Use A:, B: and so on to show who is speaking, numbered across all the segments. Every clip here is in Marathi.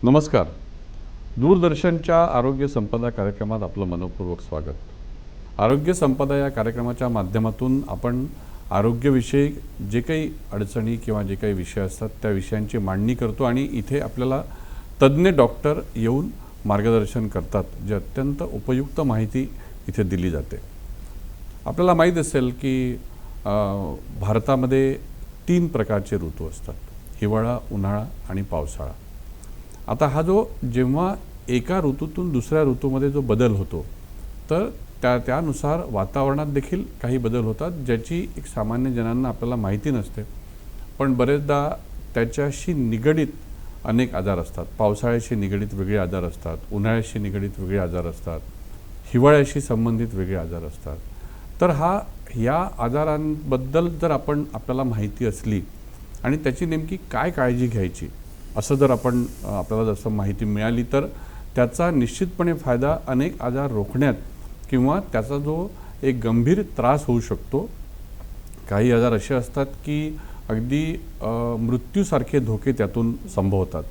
A: नमस्कार. दूरदर्शनच्या आरोग्य संपदा कार्यक्रमात आपलं मनपूर्वक स्वागत. आरोग्य संपदा या कार्यक्रमाच्या माध्यमातून आपण आरोग्यविषयी जे काही अडचणी किंवा जे काही विषय असतात त्या विषयांची मांडणी करतो आणि इथे आपल्याला तज्ज्ञ डॉक्टर येऊन मार्गदर्शन करतात, जे अत्यंत उपयुक्त माहिती इथे दिली जाते. आपल्याला माहीत असेल की भारतामध्ये 3 प्रकारचे ऋतू असतात: हिवाळा, उन्हाळा आणि पावसाळा. आता हा जो जेव्हा एका ऋतूतून दुसऱ्या ऋतूमध्ये जो बदल होतो, तर त्यानुसार वातावरणात देखील काही बदल होतात, ज्याची एक सामान्य जनांना आपल्याला माहिती नसते. पण बरेचदा त्याच्याशी निगडीत अनेक आजार असतात. पावसाळ्याशी निगडीत वेगळे आजार असतात, उन्हाळ्याशी निगडीत वेगळे आजार असतात, हिवाळ्याशी संबंधित वेगळे आजार असतात. तर ह्या आजारांबद्दल जर आपल्याला माहिती असली आणि त्याची नेमकी काय काळजी घ्यायची असं जर आपल्याला जसं माहिती मिळाली, तर त्याचा निश्चितपणे फायदा अनेक आजार रोखण्यात किंवा त्याचा जो एक गंभीर त्रास होऊ शकतो. काही आजार असे असतात की अगदी मृत्यूसारखे धोके त्यातून संभवतात.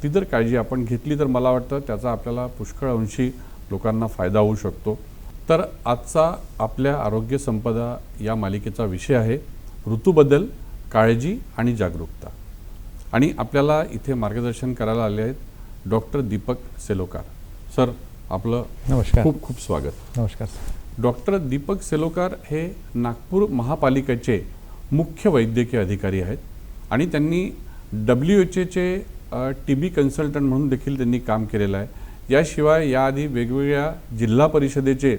A: ती जर काळजी आपण घेतली तर मला वाटतं त्याचा आपल्याला पुष्कळ अंशी लोकांना फायदा होऊ शकतो. तर आजचा आपल्या आरोग्य संपदा या मालिकेचा विषय आहे ऋतूबद्दल काळजी आणि जागरूकता. आणि आपल्याला इथे मार्गदर्शन करायला आले आहेत डॉक्टर दीपक सेलोकार. सर, आपलं
B: नमस्कार.
A: खूप खूप स्वागत.
B: नमस्कार.
A: डॉक्टर दीपक सेलोकार हे नागपूर महापालिकेचे मुख्य वैद्यकीय अधिकारी आहेत आणि त्यांनी WHO TB कन्सल्टंट म्हणून देखील त्यांनी काम केलेलं आहे. याशिवाय याआधी वेगवेगळ्या जिल्हा परिषदेचे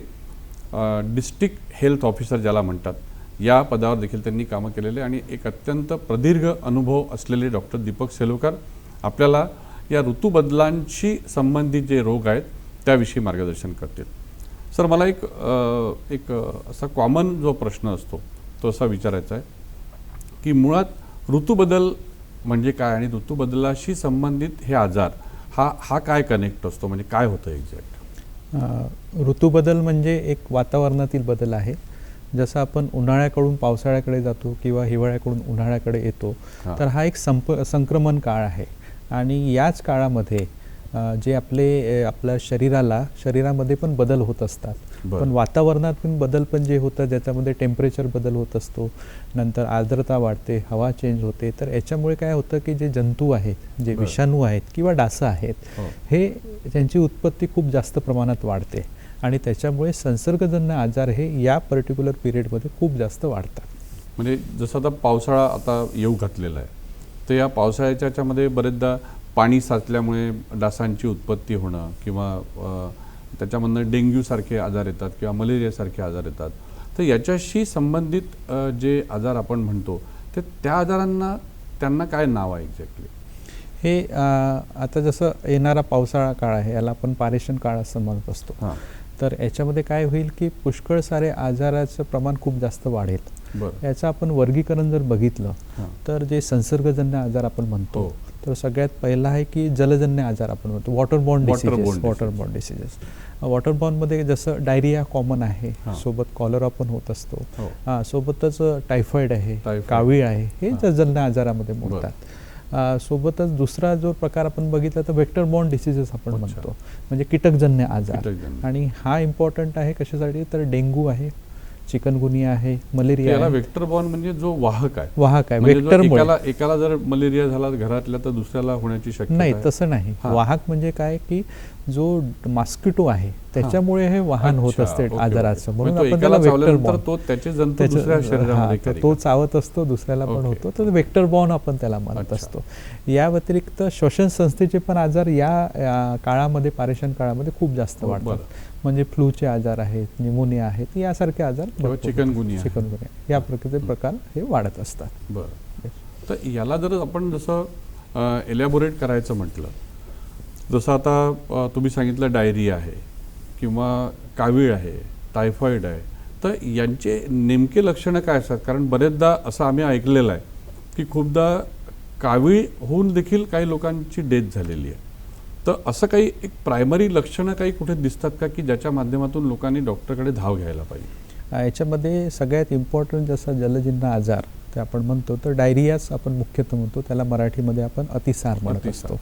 A: डिस्ट्रिक्ट हेल्थ ऑफिसर ज्याला म्हणतात, या पदावर देखील त्यांनी कामं केलेले आणि एक अत्यंत प्रदीर्घ अनुभव असलेले डॉक्टर दीपक सेलोकार आपल्याला या ऋतूबदलांशी संबंधित जे रोग आहेत त्याविषयी मार्गदर्शन करतील. सर, मला एक असा कॉमन जो प्रश्न असतो तो असा विचारायचा आहे की मुळात ऋतूबदल म्हणजे काय आणि ऋतूबदलाशी संबंधित हे आजार हा काय कनेक्ट असतो, म्हणजे काय होतं एक्झॅक्ट?
B: ऋतूबदल म्हणजे एक वातावरणातील बदल आहे. जसं आपण उन्हाळ्याकडून पावसाळ्याकडे जातो किंवा हिवाळ्याकडून उन्हाळ्याकडे येतो, तर हा एक संक्रमण काळ आहे. आणि याच काळामध्ये जे आपल्या शरीरामध्ये पण बदल होत असतात. पण वातावरणात पण बदल पण जे होतं, ज्याच्यामध्ये टेम्परेचर बदल होत असतो, नंतर आर्द्रता वाढते, हवा चेंज होते. तर याच्यामुळे काय होतं की जे जंतू आहेत, जे विषाणू आहेत किंवा डास आहेत, हे त्यांची उत्पत्ती खूप जास्त प्रमाणात वाढते आणि त्याच्यामुळे संसर्गजन्य आजार हे या पर्टिक्युलर पिरियडमध्ये खूप जास्त वाढतात. म्हणजे
A: जसं आता पावसाळा आता येऊ घातलेला आहे, तर या पावसाळ्याच्या याच्यामध्ये बरेचदा पाणी साचल्यामुळे डासांची उत्पत्ती होणं किंवा त्याच्यामधनं डेंग्यूसारखे आजार येतात किंवा मलेरियासारखे आजार येतात. तर याच्याशी संबंधित जे आजार आपण म्हणतो ते त्या आजारांना त्यांना काय नाव आहे एक्झॅक्टली?
B: हे आता जसं येणारा पावसाळा काळ आहे, याला आपण पारेषण काळ असं म्हणत असतो. तर याच्यामध्ये काय होईल की पुष्कळ सारे आजाराचं प्रमाण खूप जास्त वाढेल. याचं आपण वर्गीकरण जर बघितलं तर जे संसर्गजन्य आजार आपण म्हणतो, तर सगळ्यात पहिला आहे की जलजन्य आजार आपण म्हणतो, वॉटरबॉर्न डिसीजेस. वॉटरबॉर्नमध्ये जसं डायरिया कॉमन आहे, सोबत कॉलरा पण होत असतो, सोबतच टायफॉइड आहे, कावीळ आहे, हे जलजन्य आजारामध्ये मोडतात. सोबतच दुसरा जो प्रकार आपण बघितला तर व्हेक्टर बॉर्न डिसीजेस आपण म्हणतो, म्हणजे कीटकजन्य आजार. आणि हा इम्पॉर्टंट आहे कशासाठी, तर डेंग्यू आहे, चिकनगुनिया आहे, मलेरिया आहे.
A: व्हेक्टर बॉर्न म्हणजे जो वाहक आहे.
B: व्हेक्टरमुळे
A: एकाला जर मलेरिया झाला घरातल्या तर दुसऱ्याला होण्याची शक्यता
B: नाही. तसं नाही. वाहक म्हणजे काय की जो मॉस्किटो आहे त्याच्यामुळे हे वाहन होत असते आजाराचं, म्हणून आपण त्याला व्हेक्टर बॉर्न, तो चावत असतो, दुसऱ्याला पण होतो, तर व्हेक्टर बॉर्न आपण त्याला म्हणत असतो. या व्यतिरिक्त श्वसन संस्थेचे पण आजार या काळामध्ये, पारेषण काळामध्ये खूप जास्त वाढतात. म्हणजे फ्लूचे आजार आहेत, निमोनिया आहेत, यासारखे आजार, चिकनगुनिया या प्रकारचे प्रकार हे वाढत असतात.
A: बरं. तर याला जर आपण जसं एलॅबोरेट करायचं म्हटलं, जसं आता तुम्ही सांगितलं डायरिया आहे किंवा कावीळ आहे, टायफॉइड आहे, तर यांचे नेमके लक्षणं काय असतात? कारण बरेचदा असं आम्ही ऐकलेलं आहे की खूपदा कावीळ होऊन देखील काही लोकांची डेथ झालेली आहे. तर असं काही एक प्रायमरी लक्षणं काही कुठे दिसतात का की ज्याच्या माध्यमातून लोकांनी डॉक्टरकडे धाव घ्यायला पाहिजे?
B: याच्यामध्ये सगळ्यात इम्पॉर्टंट जसा जलजन्य आजार ते आपण म्हणतो, तर डायरियाच आपण मुख्यतः म्हणतो, त्याला मराठीमध्ये आपण अतिसार म्हणत असतो.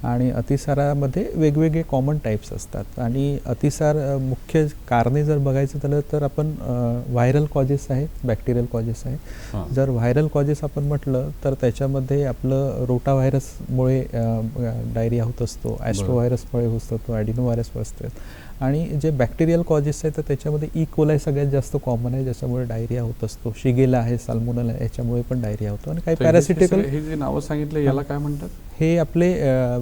B: आणि अतिसारामध्ये वेगवेगळे कॉमन टाईप्स असतात. आणि अतिसार मुख्य कारणे जर बघायचं झालं तर आपण व्हायरल कॉजेस आहेत, बॅक्टेरियल कॉजेस आहे. जर व्हायरल कॉजेस आपण म्हटलं तर त्याच्यामध्ये आपलं रोटा व्हायरसमुळे डायरिया होत असतो, ॲस्ट्रो व्हायरसमुळे होत असतो, ॲडिनो व्हायरसमुळे असतात. आणि जे बॅक्टेरियल कॉजेस आहेत तर त्याच्यामध्ये ई कोलाई सगळ्यात जास्त कॉमन आहे, ज्याच्यामुळे डायरिया होत असतो. शिगेला आहे, साल्मोनेला आहे, याच्यामुळे पण डायरिया होतो. आणि काही पॅरासिटिकल,
A: हे जे नावं सांगितले याला काय म्हणतात?
B: हे आपले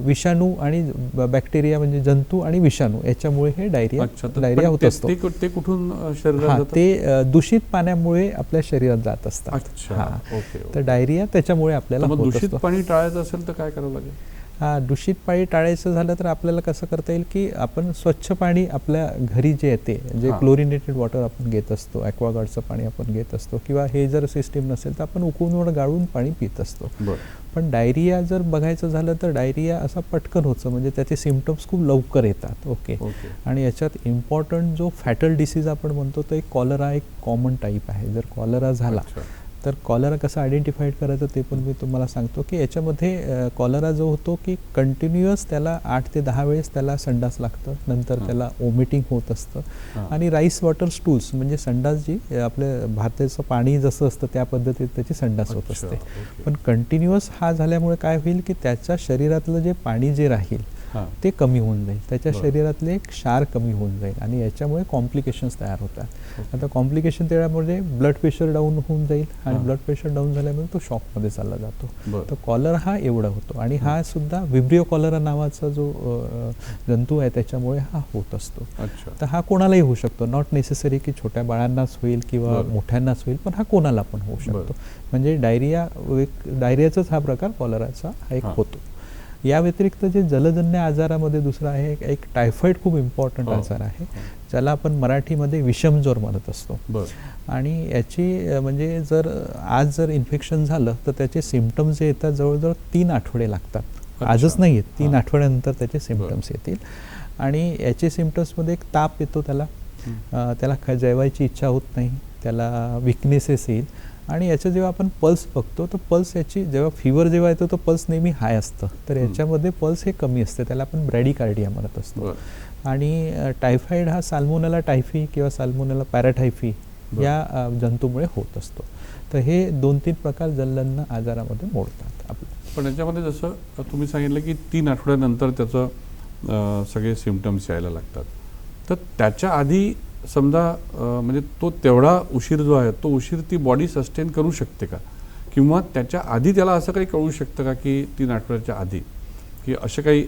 B: विषाणू आणि बॅक्टेरिया म्हणजे जंतू आणि विषाणू याच्यामुळे हे डायरिया होत असतो.
A: ते कुठून शरीरात जातं?
B: ते दूषित पाण्यामुळे आपल्या शरीरात जात असतात. तर डायरिया त्याच्यामुळे आपल्याला होत असतो.
A: दूषित पाणी टाळायचं असेल तर काय करावं लागेल?
B: दूषित पाणी टाळायचं झालं तर आपल्याला कसं करता येईल की आपण स्वच्छ पाणी आपल्या घरी जे येते, जे क्लोरिनेटेड वॉटर आपण घेत असतो, ॲक्वागार्डचं पाणी आपण घेत असतो, किंवा हे जर सिस्टीम नसेल तर आपण उकळून गाळून पाणी पित असतो. पण डायरिया जर बघायचं झालं तर डायरिया असा पटकन होतं, म्हणजे त्याचे सिम्पटम्स खूप लवकर येतात. ओके. आणि याच्यात इम्पॉर्टंट जो फॅटल डिसीज आपण म्हणतो तो एक कॉलरा एक कॉमन टाईप आहे. जर कॉलरा झाला तर कॉलरा कसं आयडेंटिफाईड करायचं ते पण मी तुम्हाला सांगतो की याच्यामध्ये कॉलरा जो होतो की कंटिन्युअस त्याला 8 ते 10 वेळेस त्याला संडास लागतं, नंतर त्याला ओमिटिंग होत असतं. आणि राईस वॉटर स्टूल्स म्हणजे संडास जी आपल्या भारताचं पाणी जसं असतं त्या पद्धतीत त्याची संडास होत असते. पण कंटिन्युअस हा झाल्यामुळे काय होईल की त्याच्या शरीरातलं जे पाणी जे राहील ते कमी होऊन जाईल, त्याच्या शरीरातले एक क्षार कमी होऊन जाईल आणि याच्यामुळे कॉम्प्लिकेशन्स तयार होतात. आता कॉम्प्लिकेशन त्यामुळे ब्लड प्रेशर डाऊन होऊन जाईल आणि ब्लड प्रेशर डाऊन झाल्यामुळे तो शॉकमध्ये चालला जातो. तर कॉलरा हा एवढा होतो. आणि हा सुद्धा विब्रिओ कॉलरा नावाचा जो जंतू आहे त्याच्यामुळे हा होत असतो. तर हा कोणालाही होऊ शकतो, नॉट नेसेसरी की छोट्या बाळांनाच होईल किंवा मोठ्यांनाच होईल, पण हा कोणाला पण होऊ शकतो. म्हणजे डायरियाचाच हा प्रकार कॉलराचा एक होतो. या व्यतिरिक्त जे जलजन्य आजारामध्ये दुसरा आहे एक टायफॉईड, खूप इम्पॉर्टंट आजार आहे, ज्याला आपण मराठीमध्ये विषमज्वर म्हणत असतो. आणि याची म्हणजे जर इन्फेक्शन झालं तर त्याचे सिम्पटम्स जे येतात जवळजवळ 3 आठवडे लागतात. आजच नाही येत, 3 आठवड्यानंतर त्याचे सिम्पटम्स येतील. आणि याचे सिम्पटम्समध्ये एक ताप येतो, त्याला जेवायची इच्छा होत नाही, त्याला विकनेसेस येईल. आणि याचं जेव्हा आपण पल्स बघतो तर पल्स याची जेव्हा फीवर जेव्हा येतो तो पल्स नेहमी हाय असतं, तर याच्यामध्ये पल्स हे कमी असते, त्याला आपण ब्रॅडिकार्डिया म्हणत असतो. आणि टायफॉईड हा साल्मोनेला टायफी किंवा साल्मोनेला पॅराटायफी या जंतूमुळे होत असतो. तर हे 2-3 प्रकार जलजन्य आजारामध्ये मोडतात आपलं.
A: पण याच्यामध्ये जसं तुम्ही सांगितलं की 3 आठवड्यानंतर त्याचं सगळे सिम्पटम्स यायला लागतात, तर त्याच्या आधी समजा म्हणजे तो तेवढा उशीर जो आहे तो उशीर ती बॉडी सस्टेन करू शकते का, किंवा त्याच्या आधी त्याला असं काही कळू शकतं का की 3 आठवड्याच्या आधी, की असं काही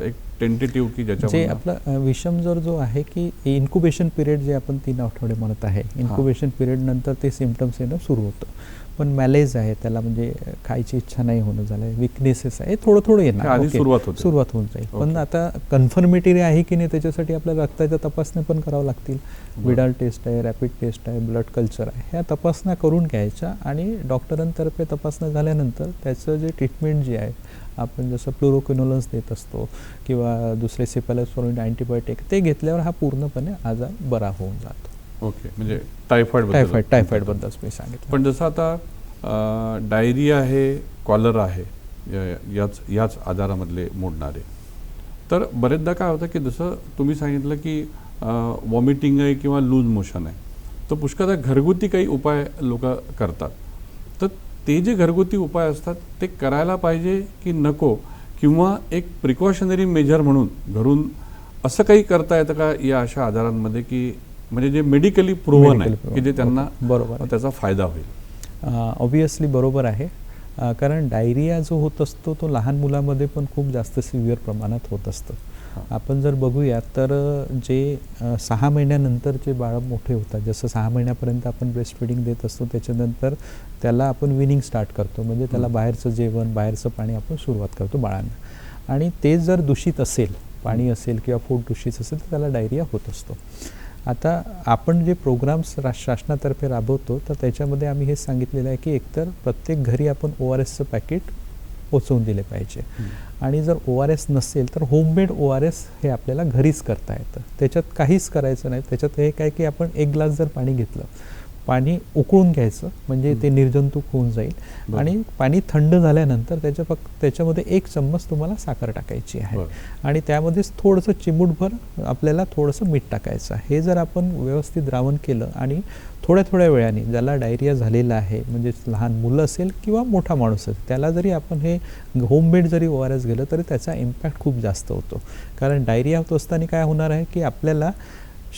A: एक टेंटेटिव्ह की ज्याच्यामध्ये
B: जे आपला विषमज्वर जो आहे की इन्क्युबेशन पिरियड जे आपण 3 आठवडे म्हणत आहे, इन्क्युबेशन पिरियड नंतर ते सिम्पटम्स येणं सुरू होतं. पण मॅलेज आहे त्याला, म्हणजे खायची इच्छा नाही होणं झालं, विकनेसेस आहे, थोडं येणार, सुरुवात होऊन जाईल. पण आता कन्फर्मेटरी आहे की नाही त्याच्यासाठी आपल्याला रक्ताच्या तपासण्या पण करावं लागतील. विडाल टेस्ट आहे, रॅपिड टेस्ट आहे, ब्लड कल्चर आहे, ह्या तपासण्या करून घ्यायच्या. आणि डॉक्टरांतर्फे तपासण्या झाल्यानंतर त्याचं जे ट्रीटमेंट जे आहे, आपण जसं फ्लोरोक्विनोलन्स देत असतो किंवा दुसरे सेफॅलोस्पोरिन अँटीबायोटिक, ते घेतल्यावर हा पूर्णपणे आजार बरा होऊन जातो.
A: ओके. म्हणजे टायफॉईडबद्दल
B: मी सांगितलं.
A: पण जसं आता डायरिया आहे, कॉलरा आहे, याच आजारामधले मोडणारे, तर बरेचदा काय होतं की जसं तुम्ही सांगितलं की वॉमिटिंग आहे किंवा लूज मोशन आहे, तर पुष्कळदा घरगुती काही उपाय लोक करतात. तर ते जे घरगुती उपाय असतात ते करायला पाहिजे की नको, किंवा एक प्रिकॉशनरी मेजर म्हणून घरून असं काही करता येतं का या अशा आजारांमध्ये, की म्हणजे जे मेडिकली प्रूव्हन आहे की जे त्यांना बरोबर त्याचा फायदा होईल?
B: ऑब्वियसली बरोबर आहे, कारण डायरिया जो होत असतो तो लहान मुलामध्ये पण खूप जास्त सिव्हिअर प्रमाणात होत असतं. आपण जर बघूया तर जे 6 महिन्यानंतर जे बाळं मोठे होतात, जसं 6 महिन्यापर्यंत आपण ब्रेस्ट फीडिंग देत असतो, त्याच्यानंतर त्याला आपण विनिंग स्टार्ट करतो, म्हणजे त्याला बाहेरचं जेवण, बाहेरचं पाणी आपण सुरुवात करतो बाळांना. आणि ते जर दूषित असेल, पाणी असेल किंवा पोट दूषित असेल तर त्याला डायरिया होत असतो. आता आपण जे प्रोग्राम्स शासनातर्फे राबवतो तर त्याच्यामध्ये आम्ही हे सांगितलेलं आहे की एकतर प्रत्येक घरी आपण ORSचं पॅकेट पोचवून दिले पाहिजे. आणि जर ORS नसेल तर होममेड ORS हे आपल्याला घरीच करता येतं. त्याच्यात काहीच करायचं नाही. त्याच्यात हे काय की आपण 1 ग्लास जर पाणी घेतलं, पाणी उकळून घ्यायचं, म्हणजे ते निर्जंतुक होऊन जाईल. आणि पाणी थंड झाल्यानंतर त्याच्यामध्ये 1 चम्मच तुम्हाला साखर टाकायची आहे आणि त्यामध्येच थोडंसं चिमूटभर आपल्याला थोडंसं मीठ टाकायचं. हे जर आपण व्यवस्थित द्रावण केलं आणि थोड्या वेळाने ज्याला डायरिया झालेला आहे, म्हणजे लहान मुलं असेल किंवा मोठा माणूस असेल, त्याला जरी आपण हे होममेड जरी ORS गेलं तरी त्याचा इम्पॅक्ट खूप जास्त होतो. कारण डायरिया होत असताना काय होणार आहे की आपल्याला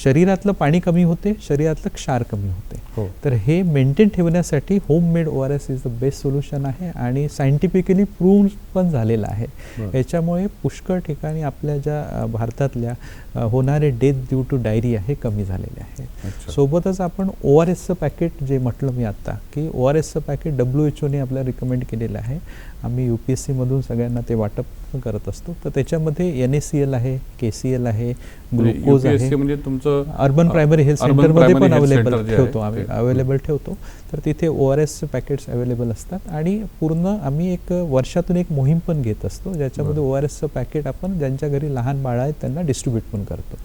B: शरीरातलं पाणी कमी होते, शरीरातलं क्षार कमी होते. तर हे मेंटेन ठेवण्यासाठी homemade ORS is the best solution आहे आणि सायंटिफिकली प्रूव्ह पण झालेलं आहे. याच्यामुळे पुष्कळ ठिकाणी आपल्या ज्या भारतातल्या होणारे डेथ ड्यू टू डायरिया हे कमी झालेले आहे. सोबतच आपण ORSचं पॅकेट जे म्हटलं मी आत्ता की ORSचं पॅकेट WHO ने आपल्याला रिकमेंड केलेलं आहे. आम्ही UPSC मधून सगळ्यांना ते वाटप करत असतो. तर त्याच्यामध्ये NaCl आहे, KCl आहे, ग्लुकोज आहे.
A: म्हणजे तुमचं
B: अर्बन प्रायमरी हेल्थ सेंटरमध्ये पण अवेलेबल ठेवतो. तर तिथे ORSचे पॅकेट्स अवेलेबल असतात आणि पूर्ण आम्ही वर्षातून एक मोहीम पण घेत असतो, ज्याच्यामध्ये ORSचं पॅकेट आपण ज्यांच्या घरी लहान बाळ आहेत त्यांना डिस्ट्रीब्यूट पण करतो.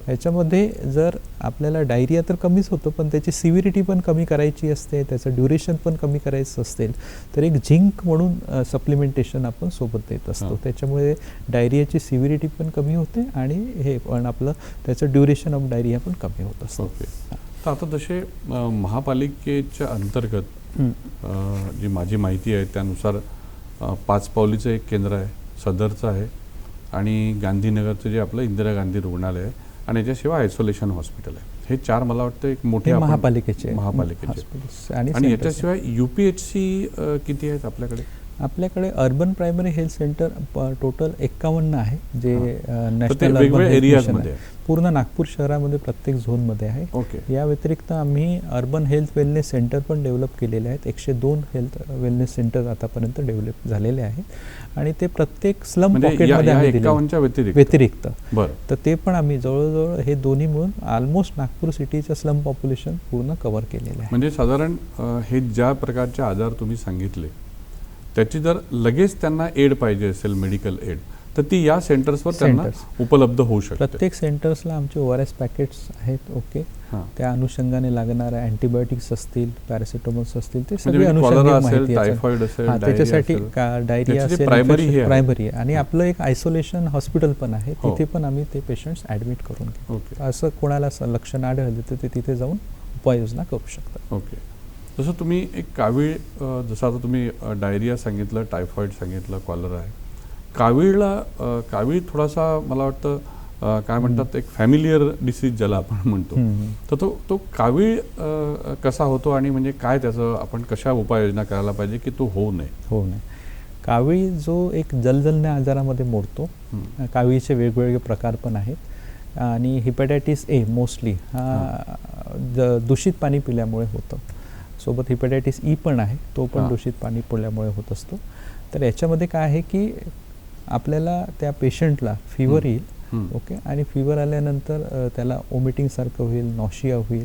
B: याच्यामध्ये जर आपल्याला डायरिया तर कमीच होतो, पण त्याची सिव्हिरिटी पण कमी करायची असते, त्याचं ड्युरेशन पण कमी करायचं असेल तर एक झिंक म्हणून सप्लिमेंटेशन आपण सोबत देत असतो. त्याच्यामुळे डायरियाची सिव्हिरिटी पण कमी होते आणि हे पण आपलं त्याचं ड्युरेशन ऑफ डायरिया पण कमी होत असतं.
A: तर आता जसे महापालिकेच्या अंतर्गत जी माझी माहिती आहे त्यानुसार 5 पावलीचं एक केंद्र आहे, सदरचं आहे आणि गांधीनगरचं जे आपलं इंदिरा गांधी रुग्णालय आहे आणि याच्याशिवाय आयसोलेशन हॉस्पिटल आहे. हे 4 मला वाटतं एक मोठे
B: महापालिकेचे
A: आणि याच्याशिवाय UPHC किती आहेत आपल्याकडे?
B: आपल्याकडे urban primary health centre total 51 आहे, जे नॅशनल
A: वेगवेगळ्या एरियाजमध्ये
B: पूर्ण नागपूर शहरामध्ये प्रत्येक झोनमध्ये आहे. या व्यतिरिक्त आम्ही अर्बन हेल्थ वेलनेस सेंटर पण डेव्हलप केलेले आहेत. 102 हेल्थ वेलनेस सेंटर आतापर्यंत डेव्हलप झालेले आहेत आणि ते प्रत्येक स्लम पॉकेटमध्ये व्यतिरिक्त तर ते पण आम्ही जवळजवळ हे दोन्ही मिळून ऑलमोस्ट नागपूर सिटीचं स्लम पॉप्युलेशन पूर्ण कव्हर केलेलं आहे.
A: म्हणजे साधारण हे ज्या प्रकारचे आजार तुम्ही सांगितले त्याची जर लगेच त्यांना एड पाहिजे असेल, मेडिकल एड, तर ती या सेंटर्सवर त्यांना उपलब्ध होऊ शकते.
B: प्रत्येक सेंटर्सला आमचे ORS पॅकेट्स आहेत. त्या अनुषंगाने लागणाऱ्या अँटीबायोटिक्स असतील, पॅरासिटामॉल्स असतील, ते सगळे अनुषंगाने
A: टायफॉइड असेल,
B: त्याच्यासाठी डायरिया असेल, प्रायमरी आहे. आणि आपलं एक आयसोलेशन हॉस्पिटल पण आहे, तिथे पण आम्ही ते पेशंट्स ॲडमिट करून घेतो. असं कोणाला लक्षण आढळलं तर ते तिथे जाऊन उपाययोजना करू शकतात.
A: ओके. जसं तुम्ही एक कावीळ, जसं आता तुम्ही डायरिया सांगितलं, टायफॉइड सांगितलं, कॉलरा आहे. कावीळ थोडासा मला वाटतं काय म्हणतात एक फॅमिलियर डिसीज ज्याला आपण म्हणतो, तर तो कावीळ कसा होतो आणि म्हणजे काय त्याचं आपण कशा उपाययोजना करायला पाहिजे की तो होऊ नये?
B: कावीळ जो एक जलजलण्या आजारामध्ये मोडतो. कावीळचे वेगवेगळे प्रकार पण आहेत आणि हिपॅटायटिस A मोस्टली हा दूषित पाणी पिल्यामुळे होतं. सोबत हिपॅटायटिस E पण आहे, तो पण दूषित पाणी पिल्यामुळे होत असतो. तर याच्यामध्ये काय आहे की आपल्याला त्या पेशंटला फिवर येईल, ओके, आणि फिवर आल्यानंतर त्याला ओमिटिंगसारखं होईल, नॉशिया होईल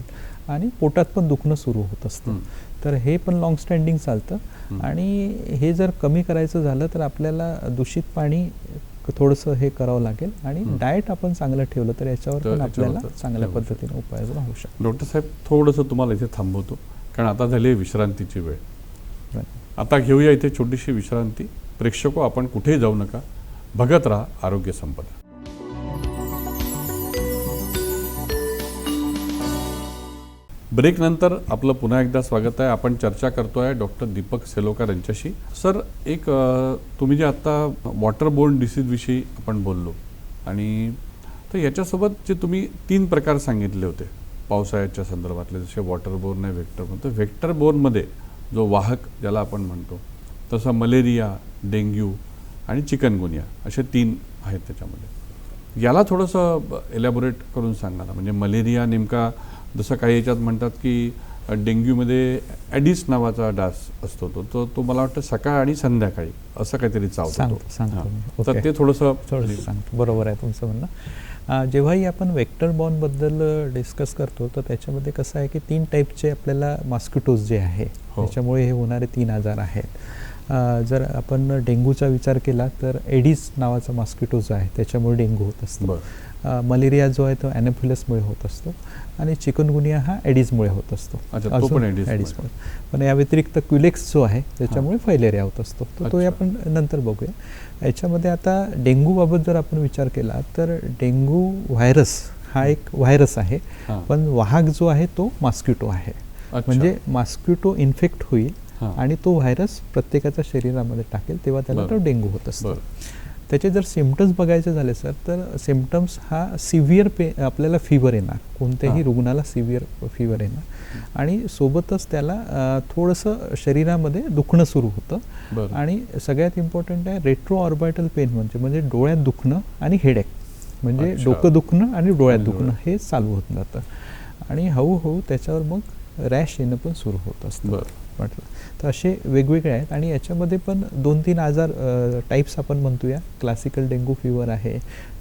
B: आणि पोटात पण दुखणं सुरू होत असतं. तर हे पण लॉंग स्टँडिंग चालतं आणि हे जर कमी करायचं झालं तर आपल्याला दूषित पाणी थोडंसं हे करावं लागेल आणि डाएट आपण चांगलं ठेवलं तर याच्यावर पण आपल्याला चांगल्या पद्धतीने उपाययोजना होऊ शकतो.
A: डॉक्टर साहेब, थोडंसं तुम्हाला इथे थांबवतो कारण आता झाली आहे विश्रांतीची वेळ. आता घेऊया इथे छोटीशी विश्रांती. प्रेक्षको, आपण कुठेही जाऊ नका, बघत राहा आरोग्य संपदा. ब्रेक नंतर आपलं पुन्हा एकदा स्वागत आहे. आपण चर्चा करतोय डॉक्टर दीपक सेलोकर यांच्याशी. सर, एक तुम्ही जे आता वॉटरबोर्न डिसीजविषयी आपण बोललो आणि तर याच्यासोबत जे तुम्ही 3 प्रकार सांगितले होते पावसाळ्याच्या संदर्भातले, जसे वॉटरबोर्न आहे, व्हेक्टरबोर्न. तर व्हेक्टरबोर्नमध्ये जो वाहक ज्याला आपण म्हणतो तसं मलेरिया, डेंग्यू आणि चिकनगुनिया असे 3 आहेत त्याच्यामध्ये. याला थोडंसं एलॅबोरेट करून सांगा ना. म्हणजे मलेरिया नेमका, जसं काही याच्यात म्हणतात की डेंग्यूमध्ये ॲडिस नावाचा डास असतो, तो मला वाटतं सकाळ आणि संध्याकाळी असं काहीतरी चावतो. तर ते थोडंसं
B: सांगतो. बरोबर आहे तुमचं म्हणणं. जेव्हाही आपण व्हेक्टर बॉर्नबद्दल डिस्कस करतो तर त्याच्यामध्ये कसं आहे की 3 टाईपचे आपल्याला मॉस्किटोज जे आहे त्याच्यामुळे हे होणारे 3 आजार आहेत. जर आपण डेंग्यूचा विचार केला तर एडिस नावाचा मॉस्किटोज आहे, त्याच्यामुळे डेंग्यू होत असतो. मलेरिया जो आहे तो ॲनोफिलसमुळे होत असतो आणि चिकनगुनिया हा एडिसमुळे होत असतो.
A: अच्छा, तो पण
B: एडिसमुळे. पण या व्यतिरिक्त क्युलेक्स जो आहे त्याच्यामुळे फायलेरिया होत असतो. तर तो आपण नंतर बघूया. याच्यामध्ये आता डेंग्यूबाबत जर आपण विचार केला तर डेंग्यू व्हायरस हा एक व्हायरस आहे, पण वाहक जो आहे तो मॉस्किटो आहे. म्हणजे मॉस्किटो इन्फेक्ट होईल आणि तो व्हायरस प्रत्येकाच्या शरीरामध्ये टाकेल तेव्हा त्याला तो डेंग्यू होत असतो. त्याचे जर सिम्पटम्स बघायचे झाले सर तर सिम्पटम्स हा सिव्हिअर आपल्याला फीवर येणार, कोणत्याही रुग्णाला सिव्हिअर फीवर येणार आणि सोबतच त्याला थोडंसं शरीरामध्ये दुखणं सुरू होतं आणि सगळ्यात इम्पॉर्टंट आहे रेट्रो ऑर्बिटल पेन म्हणजे डोळ्यात दुखणं आणि हेडेक, म्हणजे डोकं दुखणं आणि डोळ्यात दुखणं हे चालू होत जातं आणि हळूहळू त्याच्यावर मग रॅश येणं पण सुरू होत असतं म्हटलं. तर असे वेगवेगळे आहेत आणि याच्यामध्ये पण 2-3 आजार टाईप्स आपण म्हणतोया. क्लासिकल डेंग्यू फीवर आहे,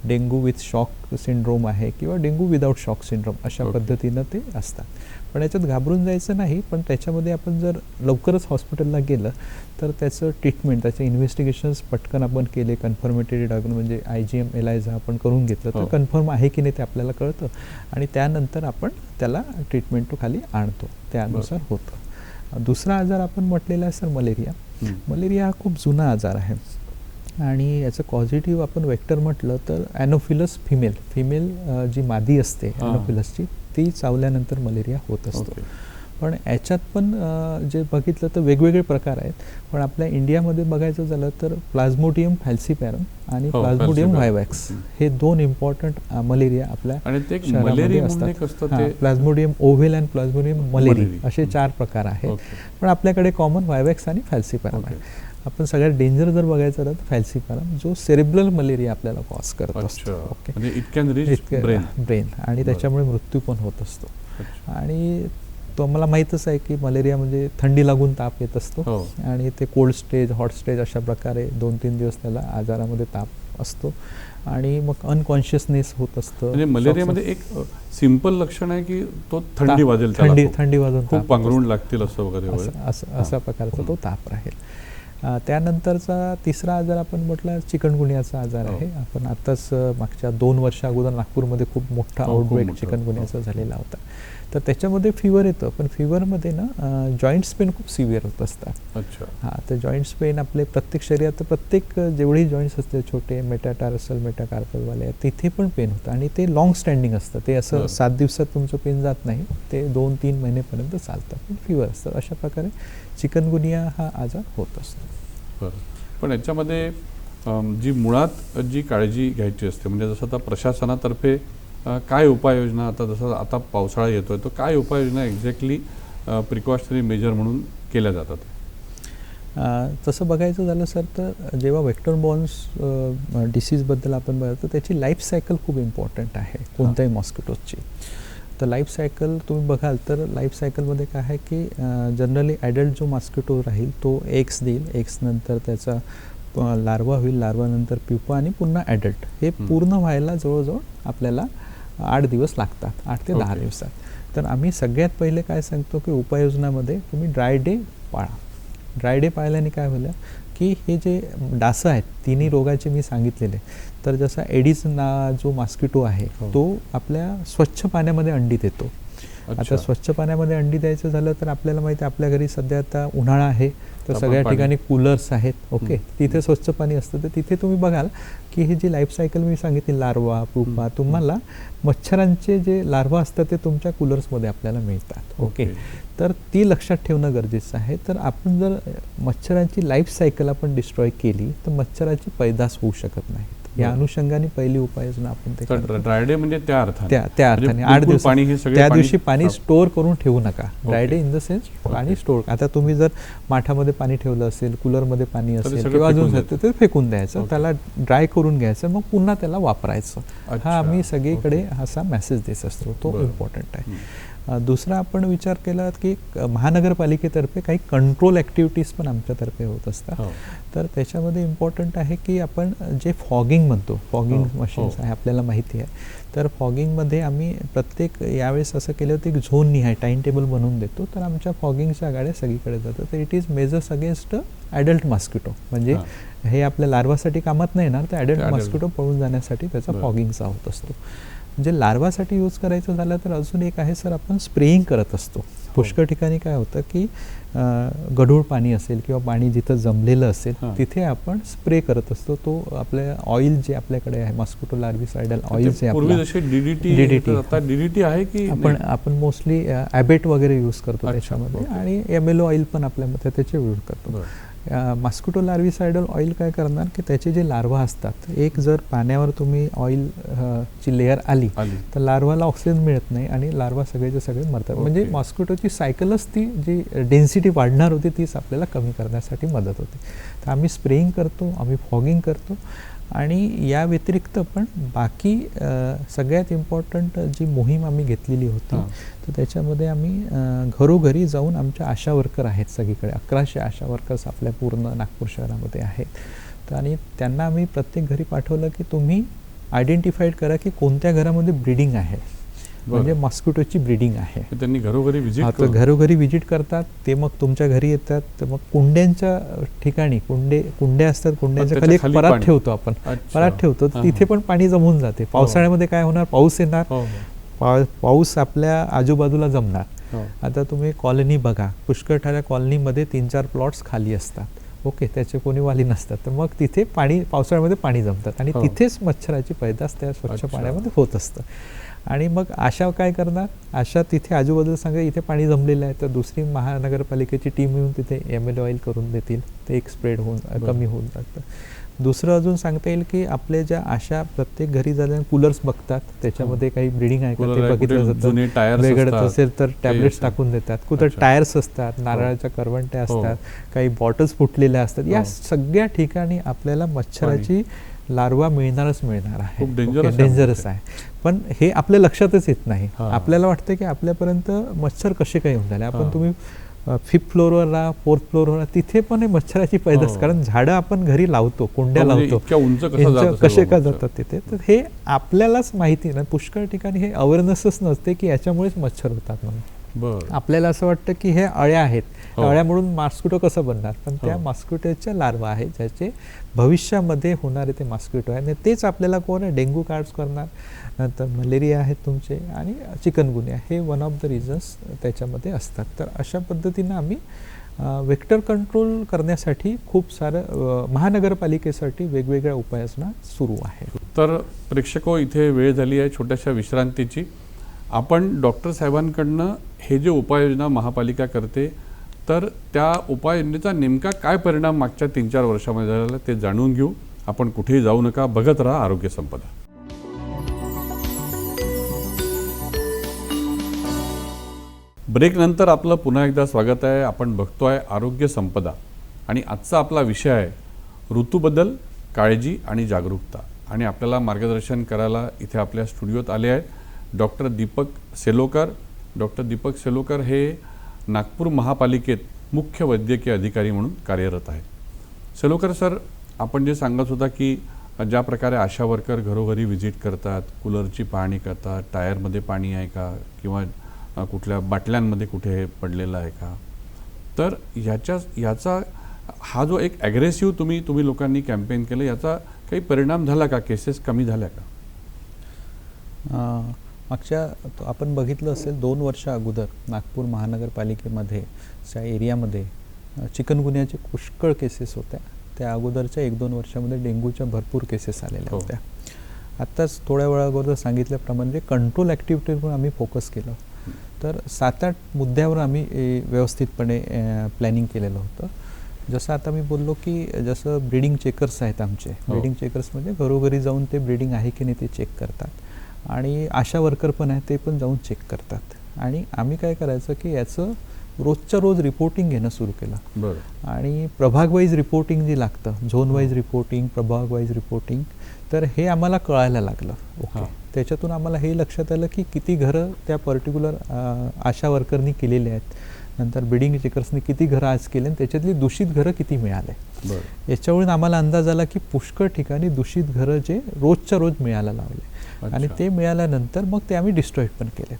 B: डेंग्यू विथ शॉक सिंड्रोम आहे किंवा डेंग्यू विदाऊट शॉक सिंड्रोम, अशा पद्धतीनं ते असतात. पण याच्यात घाबरून जायचं नाही, पण त्याच्यामध्ये आपण जर लवकरच हॉस्पिटलला गेलं तर त्याचं ट्रीटमेंट, त्याचे इन्व्हेस्टिगेशन्स पटकन आपण केले, कन्फर्मेटरी डायग्नोज म्हणजे IgM ELISA आपण करून घेतलं तर कन्फर्म आहे की नाही ते आपल्याला कळतं आणि त्यानंतर आपण त्याला ट्रीटमेंट तो खाली आणतो, त्यानुसार होतं. दुसरा आजार आपण म्हटलेला आहे सर मलेरिया. मलेरिया हा खूप जुना आजार आहे आणि याचं पॉझिटिव्ह आपण वेक्टर म्हटलं तर ॲनोफिलस फिमेल जी मादी असते ॲनोफिलसची ती चावल्यानंतर मलेरिया होत असतो. पण याच्यात पण जे बघितलं तर वेगवेगळे प्रकार आहेत, पण आपल्या इंडियामध्ये बघायचं झालं तर प्लाझ्मोडियम फॅल्सीपॅरम आणि प्लाझ्मोडियम व्हायवॅक्स हे 2 इम्पॉर्टंट मलेरिया आपल्या शहरामध्ये असतात. प्लाझ्मोडियम ओव्हेल आणि प्लाझ्मोडियम मलेरी असे 4 प्रकार आहेत, पण आपल्याकडे कॉमन व्हायवॅक्स आणि फॅल्सीपॅरम आहे. आपण सगळ्यात डेंजर जर बघायचं झालं तर फॅल्सीपॅरम जो सेरेब्रल मलेरिया आपल्याला कॉज करत असतो, ब्रेन, आणि त्याच्यामुळे मृत्यू पण होत असतो. आणि तो मला माहीतच आहे की मलेरिया म्हणजे थंडी लागून ताप येत असतो आणि ते कोल्ड स्टेज, हॉट स्टेज अशा प्रकारे 2-3 दिवस त्याला आजारामध्ये ताप असतो आणि मग अनकॉन्शियसनेस होत असतं.
A: म्हणजे मलेरियामध्ये एक सिंपल लक्षण आहे की तो थंडी वाजेल,
B: थंडी वाजून
A: खूप पांघरूण लागतील असं वगैरे,
B: असा प्रकारचा तो ताप राहील. त्यानंतरचा तिसरा आजार आपण म्हटलं चिकनगुनियाचा आजार आहे. आपण आताच मागच्या 2 वर्षा अगोदर नागपूरमध्ये खूप मोठा आउटब्रेक चिकनगुनियाचा झालेला होता. तर त्याच्यामध्ये फिवर येतं, पण फिवरमध्ये ना जॉईंट्स पेन खूप सिव्हिअर होत असतात. तर जॉईंट्स पेन आपले प्रत्येक शरीरात प्रत्येक जेवढे जॉईंट्स असते छोटे मेटाटार्सल मेटाकार्पलवाले तिथे पण पेन होतं आणि ते लॉंग स्टँडिंग असतं. ते असं 7 दिवसात तुमचं पेन जात नाही, ते 2-3 महिनेपर्यंत चालतं, पण फिवर असतं. अशा प्रकारे चिकनगुनिया हा आजार होत असतो.
A: पण याच्यामध्ये जी मुळात जी काळजी घ्यायची असते म्हणजे जसं आता प्रशासनातर्फे काय उपाययोजना, आता जसं आता पावसाळा येतोय तर काय उपाययोजना एक्झॅक्टली प्रिकॉशनरी मेजर म्हणून केल्या जातात?
B: तसं बघायचं झालं सर तर जेव्हा व्हेक्टर बॉर्न्स डिसीजबद्दल आपण बघतो तर त्याची लाईफ सायकल खूप इम्पॉर्टंट आहे कोणत्याही मॉस्किटोजची. तर लाईफ सायकल तुम्ही बघाल तर लाईफ सायकलमध्ये काय आहे की जनरली ॲडल्ट जो मॉस्किटो राहील तो एग्स देईल, एग्स नंतर त्याचा लार्वा होईल, लार्वानंतर प्युपा आणि पुन्हा ॲडल्ट. हे पूर्ण व्हायला जवळजवळ आपल्याला 8 दिवस लागतात, 8 ते 10 दिवसात. तर आम्ही सगळ्यात पहिले काय सांगतो की उपाययोजनामध्ये तुम्ही ड्राय डे पाळा. ड्राय डे पाळल्याने काय होईल की हे जे डासं आहेत तिन्ही रोगाचे मी सांगितलेले, तर जसा एडिस जो मॉस्किटो आहे तो आपल्या स्वच्छ पाण्यामध्ये अंडी देतो. आता स्वच्छ पाण्यामध्ये अंडी द्यायचं झालं तर आपल्याला माहिती आहे आपल्या घरी सध्या आता उन्हाळा आहे तर सगळ्या ठिकाणी कूलर्स आहेत, ओके, तिथे स्वच्छ पाणी असतं. तर तिथे तुम्ही बघाल की ही जी लाईफ सायकल मी सांगितली लार्वा पुपा, तुम्हाला मच्छरांचे जे लार्वा असतात ते तुमच्या कूलर्समध्ये आपल्याला मिळतात, ओके. तर ती लक्षात ठेवणं गरजेचं आहे. तर आपण जर मच्छरांची लाईफ सायकल आपण डिस्ट्रॉय केली तर मच्छराची पैदास होऊ शकत नाही. या अनुषंगाने पहिली उपाययोजना आपण ते
A: ड्राय डे म्हणजे त्या अर्थाने
B: 8 दिवस त्या दिवशी पाणी स्टोअर करून ठेवू नका. Dry day in the sense पाणी स्टोअर. आता तुम्ही जर माठामध्ये पाणी ठेवलं असेल, कूलरमध्ये पाणी असेल किंवा अजून ते फेकून द्यायचं, त्याला ड्राय करून घ्यायचं, मग पुन्हा त्याला वापरायचं. हा आम्ही सगळीकडे असा मेसेज देत असतो, तो इम्पॉर्टंट आहे. दुसरा आपण विचार केला की महानगरपालिकेतर्फे काही कंट्रोल ॲक्टिव्हिटीज पण आमच्यातर्फे होत असतात. तर त्याच्यामध्ये इम्पॉर्टंट आहे की आपण जे फॉगिंग म्हणतो, फॉगिंग मशीन्स आहे आपल्याला माहिती आहे. तर फॉगिंगमध्ये आम्ही प्रत्येक यावेळेस असं केलं होतं की झोन निहाय टाईम टेबल बनवून देतो. तर आमच्या फॉगिंगच्या गाड्या सगळीकडे जातात. तर it is measures against adult mosquito, म्हणजे हे आपल्या लार्वासाठी कामात नाही येणार, तर ॲडल्ट मॉस्किटो पळून जाण्यासाठी त्याचा फॉगिंगचा होत असतो. म्हणजे लार्वासाठी यूज करायचं झालं तर अजून एक आहे सर, आपण स्प्रेइंग करत असतो. पुष्कळ ठिकाणी काय होतं की गढूळ पाणी असेल किंवा पाणी जिथं जमलेलं असेल तिथे आपण स्प्रे करत असतो. तो आपल्या ऑइल जे आपल्याकडे आहे मॉस्किटो लार्विसायडल ऑइल जे
A: DDT आहे की
B: आपण मोस्टली ॲबेट वगैरे यूज करतो त्याच्यामध्ये, आणि MLO ऑइल पण आपल्यामध्ये त्याचे यूज करतो. मॉस्किटो लार्विसायडल ऑइल काय करणार की त्याचे जे लार्वा असतात, एक जर पाण्यावर तुम्ही ऑइल ची लेअर आली तर लार्वाला ऑक्सिजन मिळत नाही आणि लार्वा सगळेचे सगळे मरतात. म्हणजे मॉस्किटोची सायकलच ती जी डेन्सिटी वाढणार होती तीच आपल्याला कमी करण्यासाठी मदत होते. तर आम्ही स्प्रेइंग करतो, आम्ही फॉगिंग करतो, आणि या व्यतिरिक्त पण बाकी सगळ्यात इम्पॉर्टंट जी मोहीम आम्ही घेतलेली होती तर त्याच्यामध्ये आम्ही घरोघरी जाऊन, आमच्या आशा वर्कर आहेत सगळीकडे, 1100 आशा वर्कर्स आपल्या पूर्ण नागपूर शहरामध्ये आहेत. तर आणि त्यांना आम्ही प्रत्येक घरी पाठवलं की तुम्ही आयडेंटिफाईड करा की कोणत्या घरामध्ये ब्रीडिंग आहे, म्हणजे मॉस्किटोची ब्रीडिंग आहे.
A: त्यांनी घरोघरी
B: व्हिजिट करतात. ते मग तुमच्या घरी येतात. तर मग कुंड्यांच्या ठिकाणी कुंड्या असतात, कुंड्यांच्या खाली एक परात ठेवतो आपण, परात ठेवतो, तिथे पण पाणी जमून जाते. पावसाळ्यामध्ये काय होणार, पाऊस येणार, पाऊस आपल्या आजूबाजूला जमणार. आता तुम्ही कॉलनी बघा, पुष्कळ ठिकाणी कॉलनीमध्ये 3-4 प्लॉट्स खाली असतात, ओके, त्याचे कोणी वाली नसतात. तर मग तिथे पाणी पावसाळ्यामध्ये पाणी जमतात आणि तिथेच मच्छराची पैदास त्या स्वच्छ पाण्यामध्ये होत असतं. आणि मग आशा काय करणार, आशा तिथे आजूबाजूला सांगा इथे पाणी जमलेलं आहे, तर दुसरी महानगरपालिकेची टीम येऊन तिथे MLO ऑइल करून देतील, ते एक स्प्रेड होऊन कमी होऊन जातं. दुसरं अजून सांगता येईल की आपले ज्या आशा प्रत्येक घरी झाल्या कूलर्स बघतात, त्याच्यामध्ये काही ब्रीडिंग आहे का ते बघितलं जातं. वेगळंच असेल तर टॅबलेट्स टाकून देतात. कुठं टायर्स असतात, नारळाच्या करवंट्या असतात, काही बॉटल्स फुटलेल्या असतात. या सगळ्या ठिकाणी आपल्याला मच्छराची लार्वा मिळणार आहे. डेंजरस आहे. पण हे आपल्या लक्षातच येत नाही. आपल्याला वाटतं की आपल्यापर्यंत मच्छर कसे काही होऊन झाले. आपण तुम्ही 5th फ्लोअरवर राहा, 4th फ्लोअरवर राहा, तिथे पण हे मच्छराची पैदास, कारण झाडं आपण घरी लावतो, कुंड्या लावतो, कसे का जातात तिथे, तर हे आपल्यालाच माहिती ना. पुष्कळ ठिकाणी हे अवेअरनेसच नसते की याच्यामुळेच मच्छर होतात म्हणून. आपल्याला असं वाटतं की हे अळ्या आहेत, अळ्या म्हणून मॉस्किटो कसं बनणार, पण त्या मॉस्किटोच्या लार्वा आहेत ज्याचे भविष्यामध्ये होणारे ते मॉस्किटो आहे. आणि तेच आपल्याला कोण आहे, डेंग्यू कार्ड्स करणार, नंतर मलेरिया आहेत तुमचे, आणि चिकनगुनिया, हे वन ऑफ द रिझन्स त्याच्यामध्ये असतात. तर अशा पद्धतीनं आम्ही वेक्टर कंट्रोल करण्यासाठी खूप सारं महानगरपालिकेसाठी वेगवेगळ्या उपाययोजना सुरू आहेत.
A: तर प्रेक्षको, इथे वेळ झाली आहे छोट्याशा विश्रांतीची. आपण डॉक्टर साहेबांकडनं हे जे उपाययोजना महापालिका करते, तर त्या उपाययोजनेचा नेमका काय परिणाम मागच्या 3-4 वर्षामध्ये झाला ते जाणून घेऊ. आपण कुठेही जाऊ नका, बघत राहा आरोग्य संपदा. ब्रेक नंतर आपलं पुन्हा एकदा स्वागत आहे. आपण बघतोय आरोग्य संपदा, आणि आजचा आपला विषय आहे ऋतूबदल, काळजी आणि जागरूकता. आणि आपल्याला मार्गदर्शन करायला इथे आपल्या स्टुडिओत आले आहेत डॉक्टर दीपक सेलोकर. डॉक्टर दीपक सेलोकर हे नागपूर महापालिकेत मुख्य वैद्यकीय अधिकारी म्हणून कार्यरत आहेत. सेलोकर सर, आपण जे सांगत होता की ज्या प्रकारे आशा वर्कर घरोघरी व्हिजिट करतात, कूलरची पाहणी करतात, टायरमध्ये पाणी आहे का किंवा कुठल्या बाटल्यांमध्ये कुठे पडलेलं आहे का, तर याचा हा जो एक ॲग्रेसिव्ह तुम्ही लोकांनी कॅम्पेन केलं, याचा काही परिणाम झाला का, केसेस कमी झाल्या का?
B: मागच्या आपण बघितलं असेल 2 वर्ष अगोदर नागपूर महानगरपालिकेमध्ये त्या एरियामध्ये चिकनगुन्याचे पुष्कळ केसेस होत्या. त्या अगोदरच्या 1-2 वर्षामध्ये डेंग्यूच्या भरपूर केसेस आलेल्या होत्या. आत्ताच थोड्या वेळा अगोदर सांगितल्याप्रमाणे कंट्रोल ॲक्टिव्हिटीवर आम्ही फोकस केलं. तर 7-8 मुद्द्यावर आम्ही व्यवस्थितपणे प्लॅनिंग केलेलं होतं. जसं आता मी बोललो की जसं ब्रीडिंग चेकर्स आहेत आमचे, ब्रीडिंग चेकर्स म्हणजे घरोघरी जाऊन ते ब्रीडिंग आहे की नाही ते चेक करतात, आणि आशा वर्कर पण आहेत, ते पण जाऊन चेक करतात. आणि आम्ही काय करायचं की याचं रोजच्या रोज रिपोर्टिंग घेणं सुरू केलं.
A: बरं.
B: आणि प्रभाग वाईज रिपोर्टिंग जे लागतं, झोन वाईज रिपोर्टिंग, प्रभाग वाईज रिपोर्टिंग, तर हे आम्हाला कळायला लागलं. ओके. त्याच्यातून आम्हाला हे लक्षात आलं की किती घरं त्या पर्टिक्युलर आशा वर्करनी केलेली आहेत, नंतर बिल्डिंग चेकर्सनी किती घरं आज केले आणि त्याच्यातली दूषित घरं किती मिळाले. याच्यावरून आम्हाला अंदाज आला की पुष्कळ ठिकाणी दूषित घरं जे रोजच्या रोज मिळायला लावले आणि ते मिळाल्यानंतर मग ते आम्ही डिस्ट्रॉय पण केले.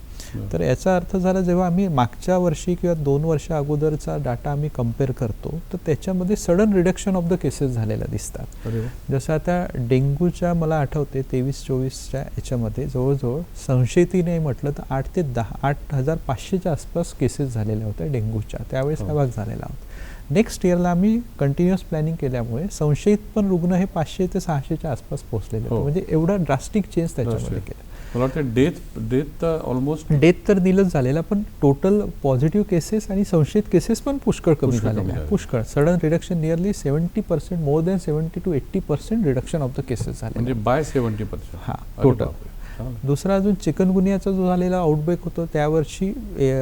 B: तर याचा अर्थ झाला, जेव्हा आम्ही मागच्या वर्षी किंवा 2 वर्ष अगोदरचा डाटा आम्ही कम्पेअर करतो तर त्याच्यामध्ये sudden reduction of the cases झालेल्या दिसतात. जसं आता डेंग्यूच्या मला आठवते 23-24च्या याच्यामध्ये जवळजवळ संशयितीने म्हटलं तर 8,500च्या आसपास केसेस झालेल्या होत्या डेंग्यूच्या, त्यावेळेस हा भाग झालेला होता. नेक्स्ट इयरला आम्ही कंटिन्युअस प्लॅनिंग केल्यामुळे संशयित पण रुग्ण हे 500 ते 600च्या आसपास पोहोचलेले होते. म्हणजे एवढा ड्रास्टिक चेंज त्याच्यामध्ये केला.
A: मला वाटतं डेथ ऑलमोस्ट
B: डेथ तर नीलच झालेला, पण टोटल पॉझिटिव्ह केसेस आणि संशयित केसेस पण पुष्कळ कमी झालेले आहे. पुष्कळ sudden reduction, nearly 70%, more than 70 to 80% reduction of the cases झाले,
A: म्हणजे बाय 70%.
B: हा टोटल. दुसरा अजून चिकनगुनियाचा जो झालेला आउटब्रेक होतो त्यावर्षी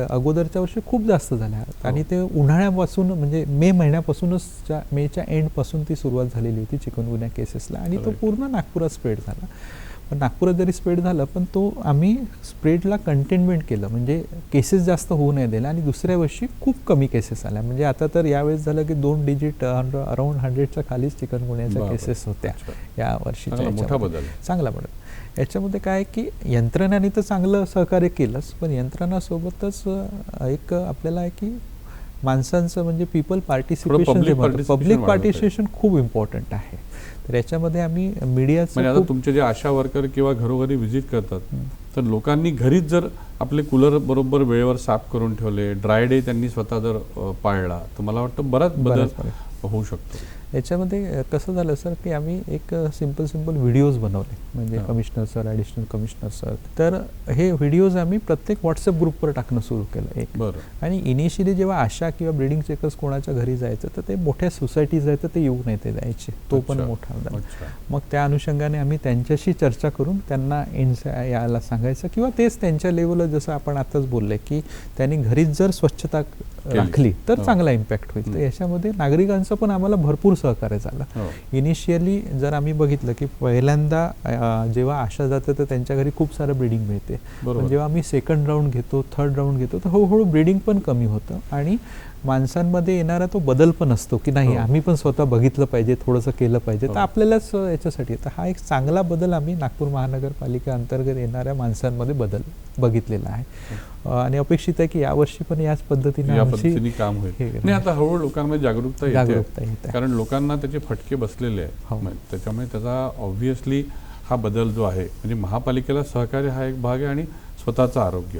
B: अगोदरच्या वर्षी खूप जास्त झाल्या आणि ते उन्हाळ्यापासून म्हणजे मे महिन्यापासूनच, मेच्या एंडपासून ती सुरुवात झालेली होती चिकनगुनिया केसेसला आणि तो पूर्ण नागपुरात स्प्रेड झाला. पण नागपुरात जरी स्प्रेड झालं पण तो आम्ही स्प्रेडला कंटेनमेंट केलं, म्हणजे केसेस जास्त होऊ नये दिला आणि दुसऱ्या वर्षी खूप कमी केसेस आल्या. म्हणजे आता तर यावेळेस झालं की 2 डिजिट अराउंड 100च्या खालीच चिकनगुनियाच्या केसेस होत्या या वर्षीच्या.
A: मोठा बदल,
B: चांगला बदल. याच्यामध्ये काय की यंत्रणाने तर चांगलं सहकार्य केलंच, पण यंत्रणासोबतच एक आपल्याला आहे की माणसांचं म्हणजे पीपल पार्टिसिपेशन, पब्लिक पार्टिसिपेशन खूप इम्पॉर्टंट आहे. तर याच्यामध्ये आम्ही मीडियाचं
A: म्हणजे आता तुमचे जे आशा वर्कर किंवा घरोघरी व्हिजिट करतात तर लोकांनी घरीच जर आपले कूलर बरोबर वेळेवर साफ करून ठेवले, ड्राय डे त्यांनी स्वतः जर पाळला तर मला वाटतं बराच बदल होऊ शकतो.
B: याच्यामध्ये कसं झालं सर की आम्ही एक सिंपल व्हिडिओज बनवले, म्हणजे commissioner sir, additional commissioner sir, तर हे व्हिडिओज आम्ही प्रत्येक व्हॉट्सअप ग्रुपवर टाकणं सुरू केलं एक. आणि इनिशियली जेव्हा आशा किंवा बिल्डिंग चेकर्स कोणाच्या घरी जायचं तर ते मोठ्या सोसायटीज आहेत तर ते येऊ नये ते द्यायचे, तो पण मोठा होता. मग त्या अनुषंगाने आम्ही त्यांच्याशी चर्चा करून त्यांना याला सांगायचं किंवा तेच त्यांच्या लेवलला, जसं आपण आताच बोलले की त्यांनी घरीच जर स्वच्छता राखली तर चांगला इम्पॅक्ट होईल. तर याच्यामध्ये नागरिकांचं पण आम्हाला भरपूर सहकार्य झालं. इनिशियली जर आम्ही बघितलं की पहिल्यांदा जेव्हा आशा जाते तर त्यांच्या घरी खूप सारं ब्रीडिंग मिळते, पण जेव्हा आम्ही सेकंड राऊंड घेतो, थर्ड राऊंड घेतो तर हळूहळू ब्रीडिंग पण कमी होतं आणि माणसांमध्ये येणारा तो बदल पण असतो की नाही आम्ही पण स्वतः बघितलं पाहिजे, थोडंसं केलं पाहिजे, तर आपल्यालाच याच्यासाठी. तर हा एक चांगला बदल आम्ही नागपूर महानगरपालिका अंतर्गत येणाऱ्या माणसांमध्ये बदल बघितलेला आहे आणि अपेक्षित आहे की यावर्षी पण याच पद्धतीने
A: काम होईल. नाही, आता हळूहळू लोकांमध्ये जागरूकता येते, कारण लोकांना त्याचे फटके बसलेले आहेत. त्याच्यामुळे त्याचा ऑब्व्हियसली हा बदल जो आहे, म्हणजे महापालिकेला सहकार्य हा एक भाग आहे आणि स्वतःचं आरोग्य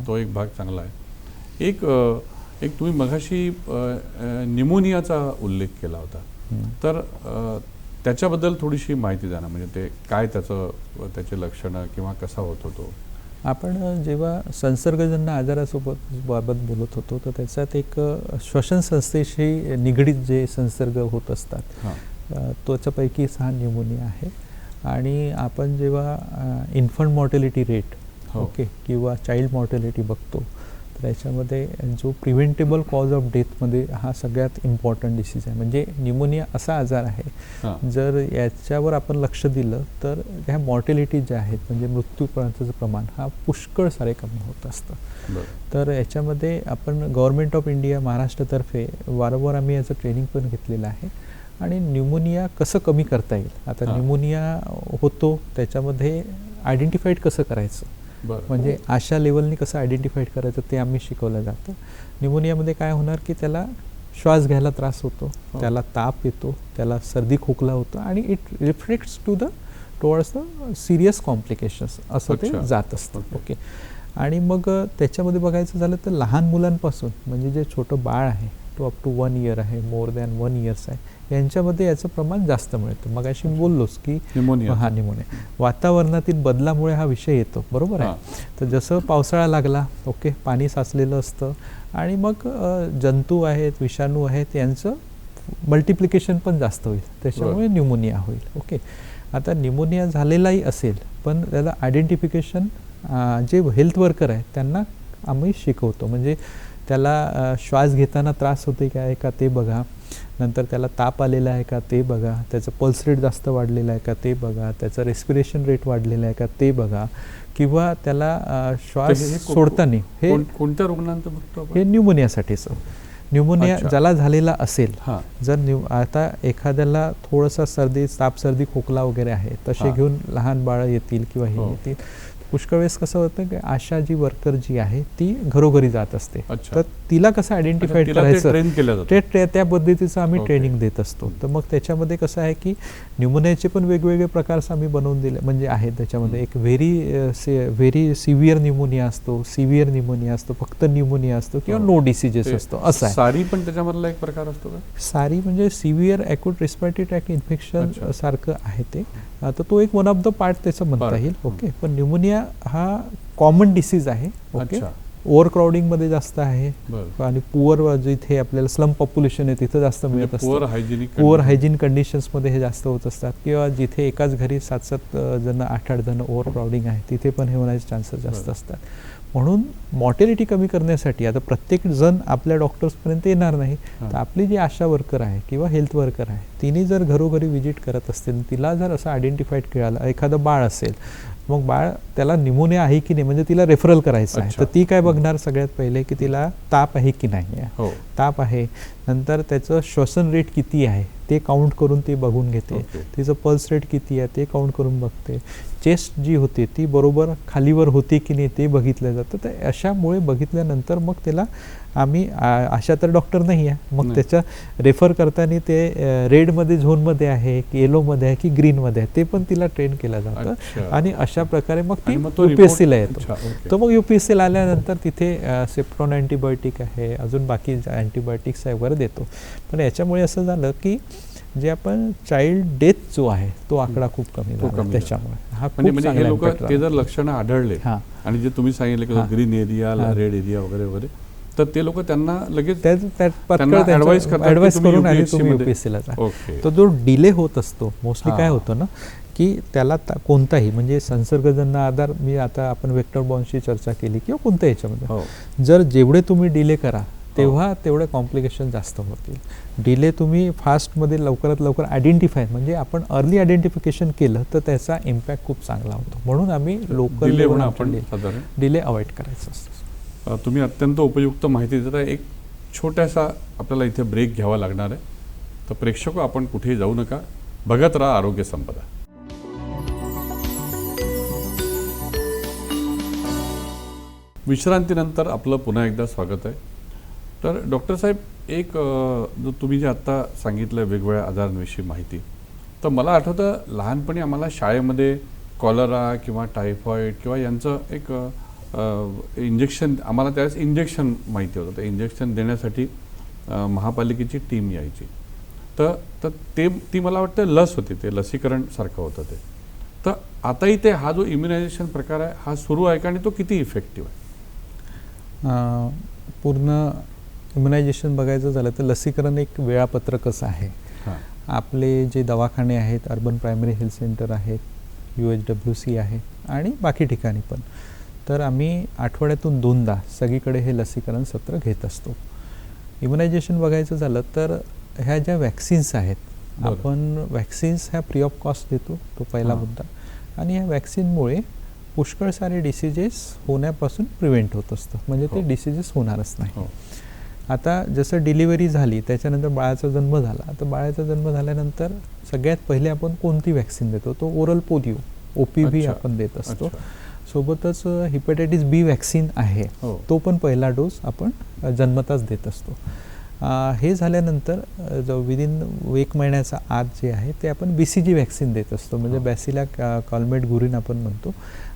A: तो एक भाग चांगला आहे. एक तुम्ही मगाशी न्यूमोनियाचा उल्लेख केला होता, तर त्याच्याबद्दल थोडीशी माहिती द्या ना, म्हणजे ते काय त्याचे लक्षणं किंवा कसा होत होतो.
B: आपण जेव्हा संसर्गजन्य आजाराबाबत बोलत होतो तर त्याच्यात एक श्वसन संस्थेशी निगडीत जे संसर्ग होत असतात त्याच्यापैकी 6 न्यूमोनिया आहे. आणि आपण जेव्हा इन्फंट मॉर्टॅलिटी रेट ओके किंवा चाइल्ड मॉर्टॅलिटी बघतो तर याच्यामध्ये जो प्रिव्हेंटेबल कॉज ऑफ डेथमध्ये हा सगळ्यात इम्पॉर्टंट डिसीज आहे. म्हणजे न्यूमोनिया असा आजार आहे जर याच्यावर आपण लक्ष दिलं तर ह्या मॉर्टॅलिटी ज्या आहेत म्हणजे मृत्यूपर्यंतचं प्रमाण हा पुष्कळ सारे कमी होत असतं. तर याच्यामध्ये आपण गव्हर्नमेंट ऑफ इंडिया महाराष्ट्रातर्फे वारंवार आम्ही याचं ट्रेनिंग पण घेतलेलं आहे आणि न्यूमोनिया कसं कमी करता येईल. आता न्यूमोनिया होतो त्याच्यामध्ये आयडेंटिफाईड कसं करायचं, म्हणजे अशा लेवलनी कसं आयडेंटिफाईड करायचं ते आम्ही शिकवलं जातं. न्यूमोनियामध्ये काय होणार की त्याला श्वास घ्यायला त्रास होतो, त्याला ताप येतो, त्याला सर्दी खोकला होतं आणि it reflects towards the serious complications असं ते जात असतं. ओके. आणि मग त्याच्यामध्ये बघायचं झालं तर लहान मुलांपासून म्हणजे जे छोटं बाळ आहे तो अप टू 1 इयर आहे, मोर दॅन 1 इयर्स आहे, यांच्यामध्ये याचं प्रमाण जास्त मिळतं. मग अशी बोललोच की न्यूमोनिया वातावरणातील बदलामुळे हा विषय येतो, बरोबर आहे. तर जसं पावसाळा लागला ओके पाणी साचलेलं असतं आणि मग जंतू आहेत, विषाणू आहेत, यांचं मल्टिप्लिकेशन पण जास्त होईल, त्याच्यामुळे न्यूमोनिया होईल. ओके. आता न्यूमोनिया झालेलाही असेल पण त्याला आयडेंटिफिकेशन जे हेल्थ वर्कर आहेत त्यांना आम्ही शिकवतो. म्हणजे त्याला श्वास घेताना त्रास होते काय का ते बघा, नंतर त्याला ताप आलेला आहे का ते बघा, त्याचं पल्स रेट जास्त वाढलेला आहे का ते बघा, त्याचं रेस्पिरेशन रेट वाढलेलं आहे का ते बघा, किंवा त्याला श्वास सोडताना हे
A: कोणत्या रुग्णांचं बघतो आपण?
B: हे न्यूमोनियासाठीच. न्यूमोनिया ज्याला झालेला असेल, जर आता एखाद्याला थोडासा सर्दी ताप सर्दी खोकला वगैरे आहे तसे घेऊन लहान बाळं येतील किंवा हे येतील, पुष्कळ वेळेस कसं होतं की आशा जी वर्कर जी आहे ती घरोघरी जात असते, तर तिला कसं आयडेंटिफाईड करायचं त्या पद्धतीचं आम्ही ट्रेनिंग देत असतो. तर मग त्याच्यामध्ये कसं आहे की न्यूमोनियाचे पण वेगवेगळे प्रकार आम्ही बनवून दिले म्हणजे आहेत. त्याच्यामध्ये एक व्हेरी सिव्हिअर न्यूमोनिया असतो, सिव्हिअर न्यूमोनिया असतो, फक्त न्यूमोनिया असतो किंवा नो डिसीजेस असतो असं आहे.
A: सारी पण त्याच्यामधला एक प्रकार असतो का?
B: सारी म्हणजे severe acute respiratory track infection सारखं आहे ते, तर तो एक वन ऑफ द पार्ट त्याचं म्हणता येईल. ओके, पण न्यूमोनिया हा कॉमन डिसीज आहे. ओके, ओव्हर क्राउडिंग मध्ये जास्त आहे आणि पुअर जिथे आपल्याला स्लम पॉप्युलेशन आहे तिथे जास्त मिळत असतं, पुअर हायजीन कंडिशन्स मध्ये हे जास्त होत असतात, किंवा जिथे एकाच घरी 7-7 जण 8-8 जण ओव्हर क्राउडिंग आहे तिथे पण हे होण्याचे चान्सेस जास्त असतात. म्हणून मॉर्टेलिटी कमी करण्यासाठी आता प्रत्येक जण आपल्या डॉक्टर्सपर्यंत येणार नाही, तर आपली जी आशा वर्कर आहे किंवा हेल्थ वर्कर आहे तिने जर घरोघरी व्हिजिट करत असतील, तिला जर असं आयडेंटिफाईड केलं एखादं बाळ असेल, मग बाळ त्याला निमोनिया आहे की नाही म्हणजे तिला रेफरल करायचं आहे, तर ती काय बघणार सगळ्यात पहिले की तिला ताप आहे की नाही आहे. ताप आहे, नंतर त्याचं श्वसन रेट किती आहे ते काउंट करून ती बघून घेते, तिचं पल्स रेट किती आहे ते काउंट करून बघते, चेस्ट जी होते ती बरोबर खालीवर होती की नाही ते बघितलं जातं. तर अशामुळे बघितल्यानंतर मग त्याला आम्ही अशा तर डॉक्टर नाही आहे, मग त्याच्या रेफर करताना ते रेडमध्ये झोनमध्ये आहे की येलोमध्ये आहे की ग्रीनमध्ये आहे ते पण तिला ट्रेन केलं जातं. आणि अशा प्रकारे मग ती UPSCला येतो. तर मग UPSCला आल्यानंतर तिथे सेप्टॉन अँटीबायोटिक आहे, अजून बाकी अँटीबायोटिक्स आहे वगैरे देतो. पण याच्यामुळे असं झालं की जे आपण चाइल्ड डेथ जो आहे तो आकडा खूप कमी झाला. त्याच्यामुळे हा
A: म्हणजे हे लोक ते जर लक्षणं आढळले आणि जे तुम्ही सांगितलं की ग्रीन एरिया रेड एरिया वगैरे वगैरे, तर ते लोक त्यांना लगेच ऍडवाइस
B: करून आणि तुम्ही UPSCला जा. तो जो डिले होत असतो मोस्टली काय होतं ना की त्याला कोणताही म्हणजे संसर्गजन्य आधार, मी आता आपण वेक्टर बॉर्नची चर्चा केली किंवा कोणत्या याच्यामध्ये जर जेवढे तुम्ही डिले करा तेव्हा तेवढे कॉम्प्लिकेशन जास्त होतील. डिले तुम्ही फास्टमध्ये लवकरात लवकर आयडेंटिफाय म्हणजे आपण अर्ली आयडेंटिफिकेशन केलं तर त्याचा इम्पॅक्ट खूप चांगला होतो. म्हणून आम्ही लोकल डिले अवॉइड करायचं असतं.
A: तुम्ही अत्यंत उपयुक्त माहिती देता. एक छोटासा आपल्याला इथे ब्रेक घ्यावा लागणार आहे, तर प्रेक्षक आपण कुठेही जाऊ नका, बघत राहा आरोग्य संपदा. विश्रांतीनंतर आपलं पुन्हा एकदा स्वागत आहे. तर डॉक्टर साहेब, एक जो तुम्ही जे आत्ता सांगितलं वेगवेगळ्या आजारांविषयी माहिती, तर मला आठवतं लहानपणी आम्हाला शाळेमध्ये कॉलरा किंवा टायफॉईड किंवा यांचं एक इंजेक्शन, आम्हाला त्यावेळेस इंजेक्शन माहिती होतं, तर इंजेक्शन देण्यासाठी महापालिकेची टीम यायची. तर ती मला वाटतं लस होती, ते लसीकरण सारखं होतं ते. तर आताही ते हा जो इम्युनायझेशन प्रकार आहे हा सुरू आहे का, आणि तो किती इफेक्टिव्ह आहे?
B: पूर्ण इम्युनायझेशन बघायचं झालं तर लसीकरण एक वेळापत्रकच आहे. आपले जे दवाखाने आहेत, अर्बन प्रायमरी हेल्थ सेंटर आहेत, UHWC आहे आणि बाकी ठिकाणी पण, तर आम्ही आठवड्यातून 2दा सगळीकडे हे लसीकरण सत्र घेत असतो. इम्युनायझेशन बघायचं झालं तर ह्या ज्या वॅक्सिन्स आहेत, आपण वॅक्सिन्स ह्या फ्री ऑफ कॉस्ट देतो, तो पहिला मुद्दा. आणि ह्या वॅक्सिनमुळे पुष्कळ सारे डिसीजेस होण्यापासून प्रिव्हेंट होत असतं, म्हणजे ते डिसीजेस होणारच नाही. आता जसं डिलिव्हरी झाली त्याच्यानंतर बाळाचा जन्म झाला, तर बाळाचा जन्म झाल्यानंतर सगळ्यात पहिले आपण कोणती वॅक्सिन देतो, तो ओरल पोलिओ OPV आपण देत असतो. सोबतच हेपॅटायटिस B वॅक्सिन आहे, तो पण पहिला डोस आपण जन्मताच देत असतो. हे झाल्यानंतर जो विदिन 1 महिन्याचा आत जे आहे ते आपण BCG वॅक्सिन देत असतो, म्हणजे बॅसिला कॉल्मेट गुरिन आपण म्हणतो.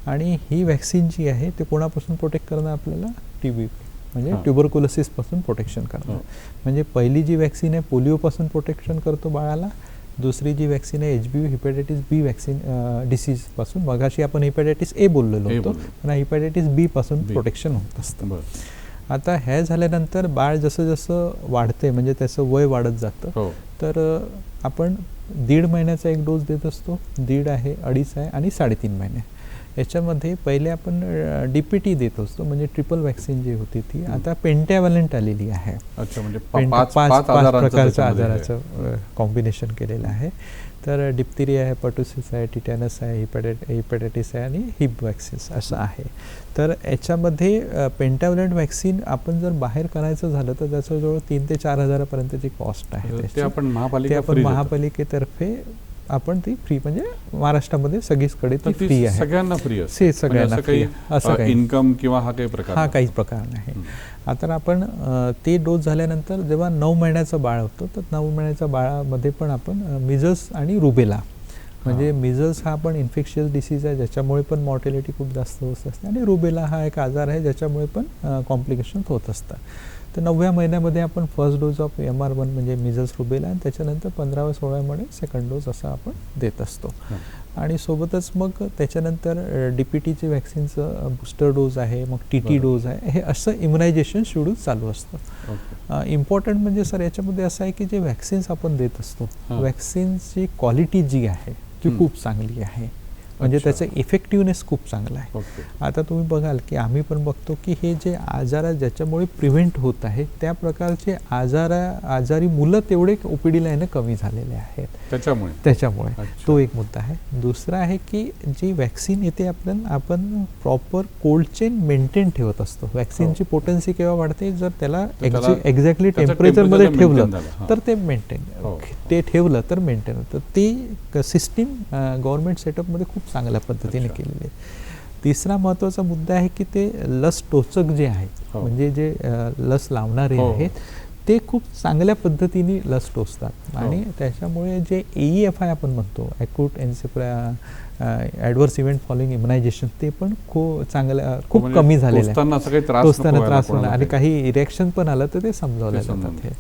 B: आणि ही वॅक्सिन जी आहे ते कोणापासून प्रोटेक्ट करणं, आपल्याला TB म्हणजे ट्युबरक्युलोसिसपासून प्रोटेक्शन करणं. म्हणजे पहिली जी वॅक्सिन आहे पोलिओपासून प्रोटेक्शन करतो बाळाला, दुसरी जी वॅक्सिन आहे HBV हेपॅटायटिस B वॅक्सिन डिसीजपासून, मगाशी आपण हेपॅटायटिस A बोललेलो होतो, पण हेपॅटायटिस B पासून प्रोटेक्शन होत असतं. आता हे झाल्यानंतर बाळ जसं जसं वाढते म्हणजे त्याचं वय वाढत जातं, तर आपण 1.5 महिन्याचा एक डोस देत असतो, 1.5 आहे, 2.5 आहे आणि 3.5 महिने. याच्यामध्ये पहिले आपण DPT देत असतो, म्हणजे ट्रिपल वॅक्सिन जी होती ती आता पेंटॅव्हॅलंट आलेली आहे.
A: अच्छा, म्हणजे
B: पाच प्रकारच्या आजाराचं कॉम्बिनेशन केलेलं आहे. तर डिप्थेरिया आहे, पर्टुसिस आहे, टिटॅनस आहे, हिपॅटायटिस आहे आणि हिप वॅक्सिन्स असं आहे. तर याच्यामध्ये पेंटॅव्हॅलंट वॅक्सिन आपण जर बाहेर करायचं झालं तर त्याचं जवळ 3 ते 4 हजारापर्यंतची कॉस्ट आहे.
A: ते आपण
B: महापालिकेतर्फे आपण ती फ्री, म्हणजे महाराष्ट्रामध्ये सगळीकडे ती फ्री आहे,
A: सगळ्यांना फ्री आहे,
B: सगळ्यांना फ्री. असं काही
A: इन्कम किंवा हा काही
B: प्रकार नाही. आता आपण ते डोस झाल्यानंतर जेव्हा 9 महिन्याचं बाळ होतं तर 9 महिन्याच्या बाळामध्ये पण आपण मिझल्स आणि रुबेला, म्हणजे मिझल्स हा पण इन्फेक्शियस डिसीज आहे ज्याच्यामुळे पण मॉर्टेलिटी खूप जास्त होत असते, आणि रुबेला हा एक आजार आहे ज्याच्यामुळे पण कॉम्प्लिकेशन होत असतात. तर 9व्या महिन्यामध्ये आपण फर्स्ट डोज ऑफ MR1 म्हणजे मिझल्स रुबेला, आणि त्याच्यानंतर 15व्या 16व्यामध्ये सेकंड डोज असा आपण देत असतो. आणि सोबतच मग त्याच्यानंतर DPTची वॅक्सिनचं बूस्टर डोज आहे, मग TT डोज आहे, हे असं इम्युनायझेशन शेड्यूल चालू असतं. इम्पॉर्टंट म्हणजे सर याच्यामध्ये असं आहे की जे वॅक्सिन्स आपण देत असतो, वॅक्सिन्सची क्वालिटी जी आहे ती खूप चांगली आहे, म्हणजे त्याचं इफेक्टिव्हनेस खूप चांगला आहे. आता तुम्ही बघाल की आम्ही पण बघतो की हे जे आजार ज्याच्यामुळे प्रिव्हेंट होत आहे त्या प्रकारचे आजारी मुलं तेवढे OPDला येणं कमी झालेले आहेत त्याच्यामुळे तो एक मुद्दा आहे. दुसरा आहे की जी वॅक्सिन येते आपण प्रॉपर कोल्ड चेन मेंटेन ठेवत असतो. वॅक्सिनची पोटेन्सी केव्हा वाढते, जर त्याला एक्झॅक्टली टेम्परेचरमध्ये ठेवलं तर ते मेंटेन ठेवलं तर मेंटेन होतं. ती सिस्टीम गव्हर्नमेंट सेटअपमध्ये खूप चांगल्या पद्धतीने केलेली आहे. तिसरा महत्त्वाचा मुद्दा आहे की ते लस टोचक जे आहे, म्हणजे जे लस लावणारे आहेत ते खूप चांगल्या पद्धतीने लस टोचतात, आणि त्याच्यामुळे जे AEFI आपण म्हणतो, acute adverse event following immunisation, ते पण खूप कमी झालेलं आहे. टोचताना त्रास होणार आणि काही रिॲक्शन पण आलं तर ते समजावलं जातात.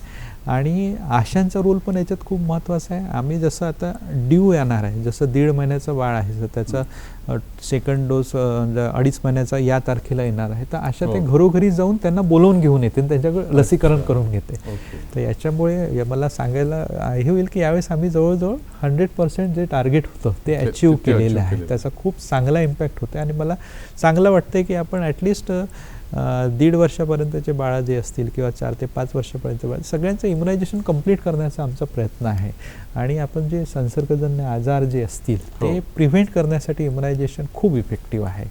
B: आणि आशांचा रोल पण याच्यात खूप महत्त्वाचा आहे. आम्ही जसं आता ड्यू येणार आहे, जसं 1.5 महिन्याचं बाळ आहे, तर त्याचा सेकंड डोस 2.5 महिन्याचा या तारखेला येणार आहे, तर आशा ते घरोघरी जाऊन त्यांना बोलवून घेऊन येते आणि त्यांच्याकडे लसीकरण करून घेते. तर याच्यामुळे मला सांगायला हे होईल की यावेळेस आम्ही जवळजवळ 100% जे टार्गेट होतं ते अचीव केलेलं आहे. त्याचा खूप चांगला इम्पॅक्ट होतो, आणि मला चांगलं वाटतं की आपण ॲटलिस्ट 1.5 वर्षापर्यंतचे बाळं जे असतील किंवा 4 ते 5 वर्षापर्यंतचे बाळ, सगळ्यांचं इम्युनायझेशन कंप्लीट करण्याचा आमचा प्रयत्न आहे. आणि आपण जे संसर्गजन्य आजार जे असतील ते प्रिव्हेंट करण्यासाठी इम्युनायझेशन खूप इफेक्टिव्ह आहे.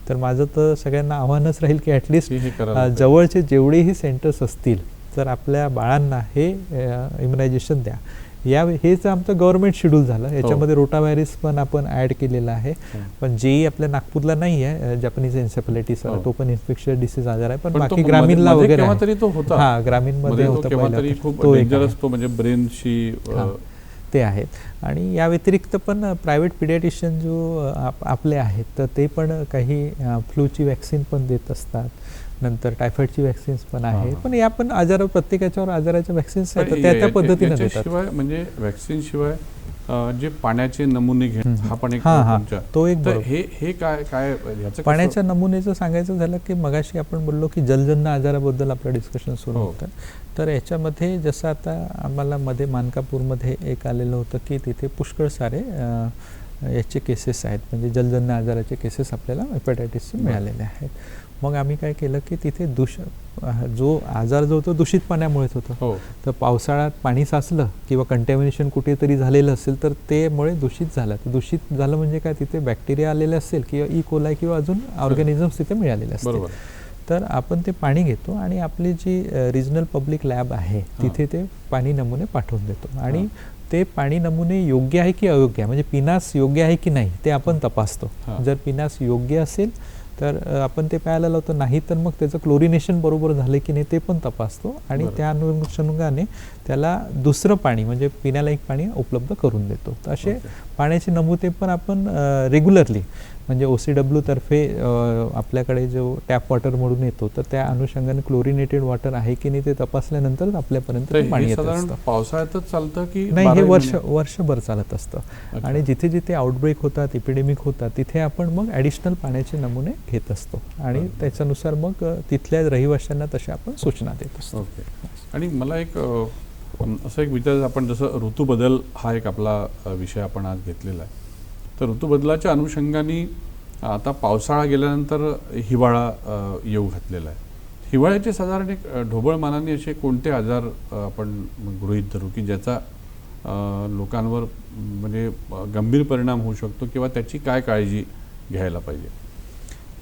B: तर माझं तर सगळ्यांना आव्हानच राहील की ॲटलिस्ट जवळचे जेवढेही सेंटर्स असतील तर आपल्या बाळांना हे इम्युनायझेशन द्या. हेच आमचं गव्हर्नमेंट शेड्यूल झालं. याच्यामध्ये रोटाव्हायरस पण आपण ॲड केलेला आहे, पण जेही आपल्या नागपूरला नाही आहे, जपानीज एन्सेफलायटिस, तो पण इन्फेक्शियस डिसीज आजार आहे, पण बाकी ग्रामीणला वगैरे ग्रामीणमध्ये होतं ते आहेत. आणि या व्यतिरिक्त पण प्रायव्हेट पिडियाट्रिशियन जो आपले आहेत तर ते पण काही फ्लूची वॅक्सिन पण देत असतात, नंतर टायफॉइडची वॅक्सिन्स पण आहे. पण या पण प्रत्येकाच्यावर आजाराच्या वॅक्सिन्स आहेत, त्या पद्धतीने देतात.
A: म्हणजे वॅक्सिन शिवाय जे पाण्याचे नमुने घेणं हा पण एक
B: तो एक
A: हे काय
B: पाण्याच्या नमुनेचं सांगायचं झालं की मगाशी आपण बोललो की जलजन्य आजाराबद्दल आपलं डिस्कशन सुरू होतं. तर याच्यामध्ये जसं आता आम्हाला मध्ये मानकापूरमध्ये एक आलेलं होतं की तिथे पुष्कळ सारे याचे केसेस आहेत, म्हणजे जलजन्य आजाराचे केसेस आपल्याला हेपॅटायटिसचे मिळालेले आहेत. मग आम्ही काय केलं की तिथे जो आजार जो होतो दूषित पाण्यामुळेच होतं. तर पावसाळ्यात पाणी साचलं किंवा कंटॅमिनेशन कुठेतरी झालेलं असेल तर त्यामुळे दूषित झालं. तर दूषित झालं म्हणजे काय, तिथे बॅक्टेरिया आलेले असेल किंवा E. किंवा अजून ऑर्गॅनिझम्स तिथे मिळालेले असतील. तर आपण ते पाणी घेतो आणि आपली जी रिजनल पब्लिक लॅब आहे तिथे ते पाणी नमुने पाठवून देतो, आणि ते पाणी नमुने योग्य आहे की अयोग्य आहे, म्हणजे पिण्यास योग्य आहे की नाही ते आपण तपासतो. जर पिण्यास योग्य असेल तर आपण ते प्यायला लावतो, नाही तर मग त्याचं क्लोरिनेशन बरोबर झालं की नाही ते पण तपासतो, आणि त्या अनुषंगाने त्याला दुसरं पाणी म्हणजे पिण्यालायक पाणी उपलब्ध करून देतो. तर असे पाण्याचे नमुने पण आपण रेग्युलरली म्हणजे OCW तर्फे आपल्याकडे जो टॅप वॉटर म्हणून येतो तर त्या अनुषंगाने क्लोरिनेटेड वॉटर आहे की नाही ते तपासल्यानंतर आपल्यापर्यंत पाणी येत असतं.
A: पावसाळ्यातच चालतं की
B: नाही, हे वर्षभर चालत असतं. आणि जिथे जिथे आउटब्रेक होतात, इपिडेमिक होतात, तिथे आपण मग ॲडिशनल पाण्याचे नमुने घेत असतो, आणि त्याच्यानुसार मग तिथल्या रहिवाशांना तशा आपण सूचना देत असतो.
A: आणि मला एक असं एक विचार, आपण जसं ऋतूबदल हा एक आपला विषय आपण आज घेतलेला आहे, तर ऋतूबदलाच्या अनुषंगाने आता पावसाळा गेल्यानंतर हिवाळा येऊ घातलेला आहे. हिवाळ्याचे साधारण एक ढोबळमानाने असे कोणते आजार आपण गृहीत धरू की ज्याचा लोकांवर म्हणजे गंभीर परिणाम होऊ शकतो किंवा त्याची काय काळजी घ्यायला पाहिजे?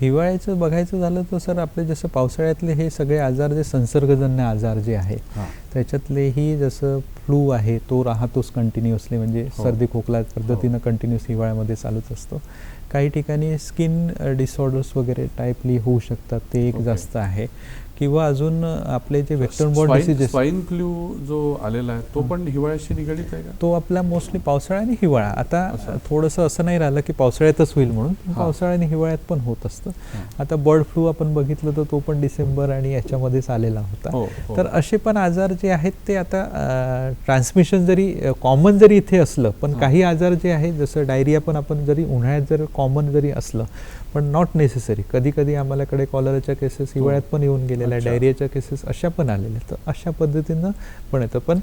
B: हिवाळ्याचं बघायचं झालं तर सर आपले जसं पावसाळ्यातले हे सगळे आजार जे संसर्गजन्य आजार जे आहे त्याच्यातलेही जसं फ्लू आहे तो राहतोच कंटिन्युअसली, म्हणजे सर्दी खोकला पद्धतीनं कंटिन्युअस हिवाळ्यामध्ये चालूच असतो. काही ठिकाणी स्किन डिसऑर्डर्स वगैरे टाईपली होऊ शकतात, ते एक जास्त आहे. किंवा अजून आपले जे vector born diseases,
A: swine flu जो आलेला आहे तो पण हिवाळ्याशी निगडीत आहे का?
B: तो आपला मोस्टली पावसाळा आणि हिवाळा. आता थोडंसं असं नाही राहिलं की पावसाळ्यातच होईल म्हणून, पावसाळा आणि हिवाळ्यात पण होत असतं. आता बर्ड फ्लू आपण बघितलं तर तो पण डिसेंबर आणि याच्यामध्येच आलेला होता. तर असे पण आजार जे आहेत ते आता ट्रान्समिशन जरी कॉमन जरी इथे असलं पण काही आजार जे आहे जसं डायरिया पण आपण जरी उन्हाळ्यात जर कॉमन जरी असलं पण नॉट नेसेसरी, कधी कधी आम्हालाकडे कॉलराच्या केसेस हिवाळ्यात पण येऊन गेलेल्या, डायरियाच्या केसेस अशा पण आलेल्या. तर अशा पद्धतीनं पण येतं. पण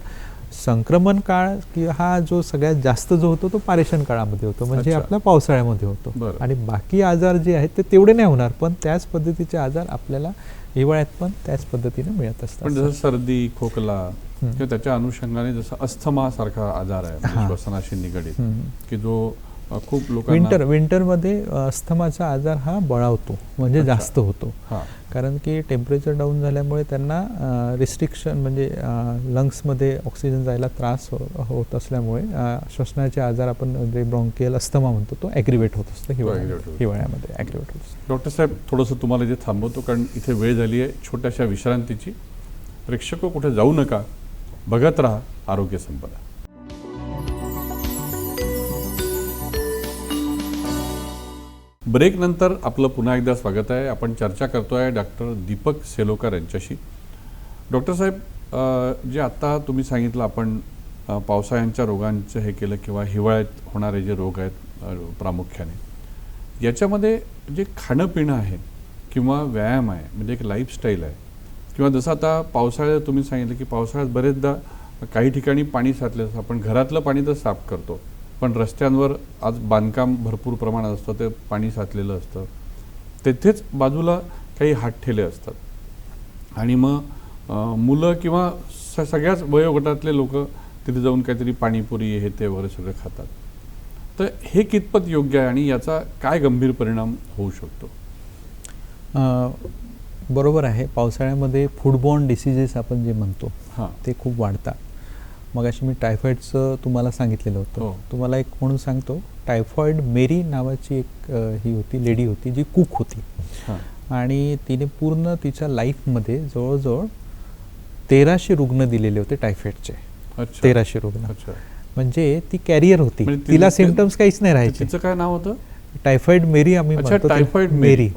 B: संक्रमण काळ की हा जो सगळ्यात जास्त जो होतो तो पारेषण काळामध्ये होतो, म्हणजे आपला पावसाळ्यामध्ये होतो. आणि बाकी आजार जे आहेत ते तेवढे नाही होणार, पण त्याच पद्धतीचे आजार आपल्याला हिवाळ्यात पण त्याच पद्धतीने मिळत असतात.
A: पण जसं सर्दी खोकला किंवा त्याच्या अनुषंगाने जसं अस्थमा सारखा आजार आहे श्वसनाशी निगडीत की जो खूप लोकांना
B: विंटरमध्ये अस्थमाचा आजार हा बळावतो, म्हणजे जास्त होतो. कारण की टेम्परेचर डाऊन झाल्यामुळे त्यांना रिस्ट्रिक्शन म्हणजे लंग्समध्ये ऑक्सिजन जायला त्रास होत असल्यामुळे श्वसनाचे आजार आपण जे ब्रॉन्कियल अस्थमा म्हणतो तो ॲग्रिवेट होत असतो हिवाळ्यामध्ये ॲग्रिवेट होत असतो.
A: डॉक्टर साहेब थोडंसं तुम्हाला जे थांबवतो कारण इथे वेळ झाली आहे छोट्याशा विश्रांतीची. प्रेक्षक कुठे जाऊ नका, बघत राहा आरोग्य संपदा. ब्रेक नंतर आपलं पुन्हा एकदा स्वागत आहे. आपण चर्चा करतोय डॉक्टर दीपक सेलोकर यांच्याशी. डॉक्टर साहेब, जे आत्ता तुम्ही सांगितलं आपण पावसाळ्यांच्या रोगांचं हे केलं किंवा हिवाळ्यात होणारे जे रोग आहेत प्रामुख्याने, याच्यामध्ये जे खाणं पिणं आहे किंवा व्यायाम आहे म्हणजे एक लाईफस्टाईल आहे किंवा जसं आता पावसाळ्यात तुम्ही सांगितलं की पावसाळ्यात बरेचदा काही ठिकाणी पाणी साचलं, आपण घरातलं पाणी तर साफ करतो पण रस्त्यांवर आज बांधकाम भरपूर प्रमाणात असतं, ते पाणी साचलेलं असतं, तेथेच बाजूला काही हातठेले असतात आणि मग मुलं किंवा सगळ्याच वयोगटातले लोक तिथे जाऊन काहीतरी पाणीपुरी हे ते वगैरे सगळं खातात. तर हे कितपत योग्य आहे आणि याचा काय गंभीर परिणाम होऊ शकतो?
B: बरोबर आहे. पावसाळ्यामध्ये फूडबॉर्न डिसीजेस आपण जे म्हणतो ते खूप वाढतात. मग अशी मी टायफॉईडचं तुम्हाला सांगितलेलं होतं. तुम्हाला एक म्हणून सांगतो, टायफॉईड मेरी नावाची एक ही होती, लेडी होती जी कुक होती आणि तिने पूर्ण तिच्या लाईफमध्ये जवळजवळ 1300 रुग्ण दिलेले होते टायफॉईडचे. 1300 रुग्ण म्हणजे ती कॅरियर होती, तिला सिम्पटम्स काहीच नाही राहायचे.
A: तिचं काय नाव होतं?
B: टायफॉईड मेरी आम्ही म्हणतो.
A: टायफॉईड मेरी.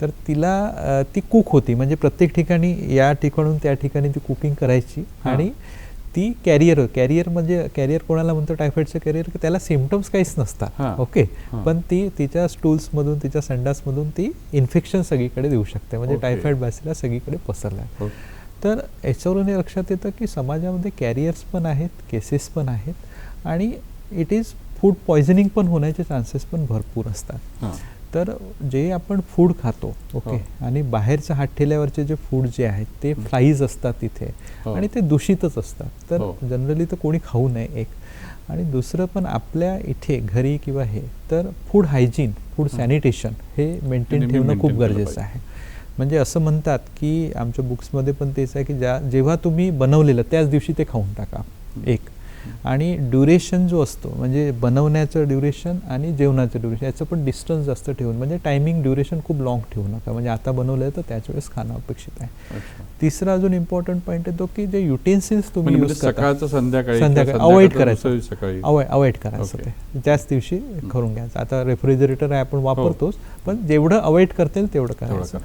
B: तर तिला ती कुक होती, म्हणजे प्रत्येक ठिकाणी या ठिकाणून त्या ठिकाणी ती कुकिंग करायची आणि ती कॅरियर म्हणजे कॅरियर कोणाला म्हणतो टायफॉईडचं कॅरियर की त्याला सिम्पटम्स काहीच नसतात. ओके, पण ती तिच्या स्टूल्समधून तिच्या संडासमधून ती इन्फेक्शन सगळीकडे देऊ शकते, म्हणजे टायफॉईड बॅसिला सगळीकडे पसरला. तर याच्यावरून लक्षात येतं की समाजामध्ये कॅरियर्स पण आहेत, केसेस पण आहेत आणि इट इज फूड पॉयझनिंग पण होण्याचे चान्सेस पण भरपूर असतात. तर जे आपण फूड खातो ओके आणि बाहेरच्या हातठेल्यावरचे जे फूड जे आहेत ते फ्लाईज असतात तिथे आणि ते दूषितच असतात. तर जनरली तर कोणी खाऊ नये एक. आणि दुसरं पण आपल्या इथे घरी किंवा हे तर फूड हायजीन, फूड सॅनिटेशन हे मेंटेन ठेवणं खूप गरजेचं आहे. म्हणजे असं म्हणतात की आमच्या बुक्समध्ये पण तेच आहे की जेव्हा तुम्ही बनवलेलं त्याच दिवशी ते खाऊन टाका एक. आणि ड्युरेशन जो असतो म्हणजे बनवण्याचं ड्युरेशन आणि जेवणाचं ड्युरेशन याचं पण डिस्टन्स जास्त ठेवून, म्हणजे टायमिंग ड्युरेशन खूप लॉंग ठेवू नका, म्हणजे आता बनवलं तर त्याच वेळेस खाणं अपेक्षित आहे. तिसरा अजून इम्पॉर्टंट पॉईंट आहे तो की जे युटेन्सिल्स तुम्ही यूज करता संध्याकाळी अवॉइड करायचं, अवॉइड करायचं ते त्याच दिवशी करून घ्यायचं. आता रेफ्रिजरेटर आहे आपण वापरतोच, पण जेवढं अवॉइड करता येईल तेवढं करायचं.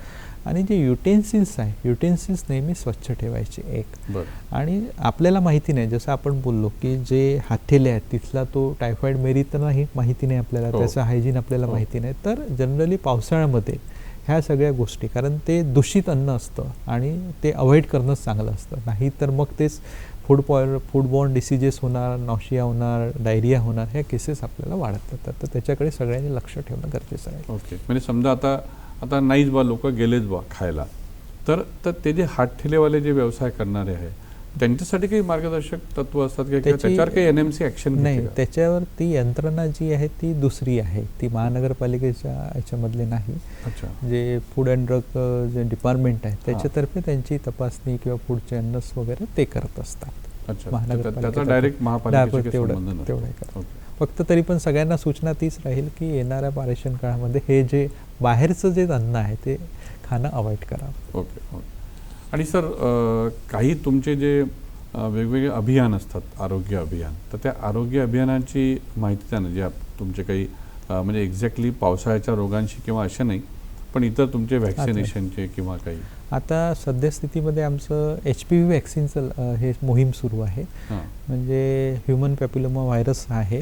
B: आणि जे युटेन्सिल्स आहे युटेन्सिल्स नेहमी स्वच्छ ठेवायचे एक. आणि आपल्याला माहिती नाही, जसं आपण बोललो की जे हातठेले आहेत तिथला तो टायफॉईड मेरी तर नाही माहिती नाही आपल्याला, त्याचं हायजीन आपल्याला माहिती नाही. तर जनरली पावसाळ्यामध्ये ह्या सगळ्या गोष्टी, कारण ते दूषित अन्न असतं आणि ते अवॉइड करणंच चांगलं असतं, नाही तर मग तेच फूडबॉर्न डिसीजेस होणार, नॉशिया होणार, डायरिया होणार, ह्या केसेस आपल्याला वाढत जातात. तर त्याच्याकडे सगळ्यांनी लक्ष ठेवणं गरजेचं आहे.
A: ओके, म्हणजे समजा आता नाहीच बा, लोक गेलेच बा खायला, तर ते जे हातठेलेवाले जे व्यवसाय करणारे आहे त्यांच्यासाठी काही मार्गदर्शक तत्व असतात का, त्याच्यावर काही NMC ऍक्शन
B: नाही? त्याच्यावर ती यंत्रणा जी आहे ती दुसरी आहे, ती महानगरपालिकेच्या याच्यामधले नाही.
A: अच्छा.
B: जे फूड अँड ड्रग जे डिपार्टमेंट आहे त्याच्यातर्फे त्यांची तपासणी किंवा फूड चॅनल्स वगैरे ते करत असतात.
A: त्याचा डायरेक्ट महापालिकेशी
B: तेवढं करतात. फक्त तरी पण सगळ्यांना सूचना तीच राहील की येणाऱ्या पारेषण काळामध्ये हे जे बाहेरचं जे अन्न आहे ते खाणं अवॉइड करावं.
A: ओके. आणि सर, काही तुमचे जे वेगवेगळे अभियान असतात, आरोग्य अभियान, तर त्या आरोग्य अभियानाची माहिती द्या ना, जे तुमचे काही म्हणजे एक्झॅक्टली पावसाळ्याच्या रोगांशी किंवा अशा नाही, पण इतर तुमचे व्हॅक्सिनेशनचे किंवा काही.
B: आता सद्यस्थितीमध्ये आमचं HPV वॅक्सिनचं हे मोहीम सुरू आहे. म्हणजे ह्युमन पॅपिलोमा व्हायरस आहे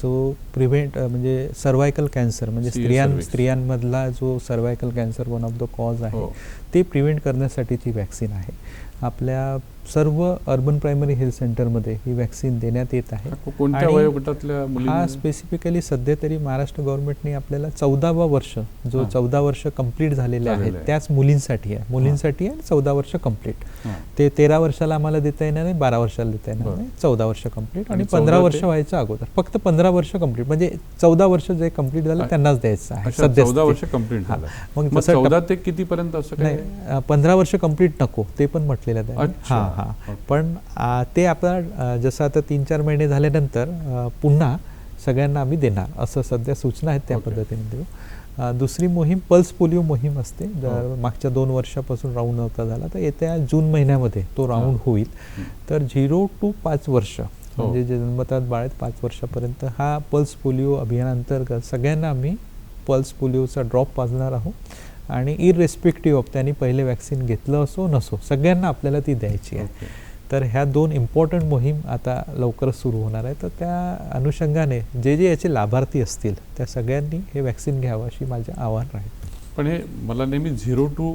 B: जो प्रिव्हेंट म्हणजे सर्वायकल कॅन्सर म्हणजे स्त्रियांमधला जो cervical cancer one of the cause आहे ते प्रिव्हेंट करण्यासाठीची वॅक्सिन आहे. आपल्या सर्व अर्बन प्रायमरी हेल्थ सेंटरमध्ये ही वॅक्सिन देण्यात येत आहे.
A: कोणत्या वयोगटातल्या मुली?
B: हा स्पेसिफिकली सध्या तरी महाराष्ट्र गव्हर्नमेंटने आपल्याला 14वा वर्ष जो 14 वर्ष कंप्लीट झालेले आहेत त्याच मुलींसाठी आहे. मुलींसाठी आहे 14 वर्ष कंप्लीट. ते 13 वर्षाला आम्हाला देता येणार नाही, 12 वर्षाला देता येणार नाही, 14 वर्ष कंप्लीट. आणि 15 वर्ष व्हायचं अगोदर फक्त 15 वर्ष कंप्लीट, म्हणजे 14 वर्ष जे कंप्लीट झालं त्यांनाच द्यायचं आहे सध्या.
A: 14 वर्ष कंप्लीट झालं. मग 14 ते किती पर्यंत असं
B: नाही, 15 वर्ष कंप्लीट नको ते पण म्हटलेलं आहे. पण ते आपला जसं आता 3-4 महिने झाल्यानंतर पुन्हा सगळ्यांना आम्ही देणार असं सध्या सूचना आहेत, त्या पद्धतीने देऊ. दुसरी मोहीम पल्स पोलिओ मोहीम असते. मागच्या 2 वर्षापासून राऊंड नव्हता झाला, तर येत्या जून महिन्यामध्ये तो राऊंड होईल. तर 0 to 5 वर्ष म्हणजे जे जन्मतात बाळ आहेत 5 वर्षापर्यंत हा पल्स पोलिओ अभियानांतर्गत सगळ्यांना आम्ही पल्स पोलिओचा ड्रॉप पाजणार आहोत. आणि इररेस्पेक्टिव्ह ऑफ त्यांनी पहिले वॅक्सिन घेतलं असो नसो सगळ्यांना आपल्याला ती द्यायची आहे. तर ह्या 2 इम्पॉर्टंट मोहीम आता लवकरच सुरू होणार आहे. तर त्या अनुषंगाने जे याचे लाभार्थी असतील त्या सगळ्यांनी हे वॅक्सिन घ्यावं अशी माझे आव्हान राहील.
A: पण हे मला नेहमी 0 to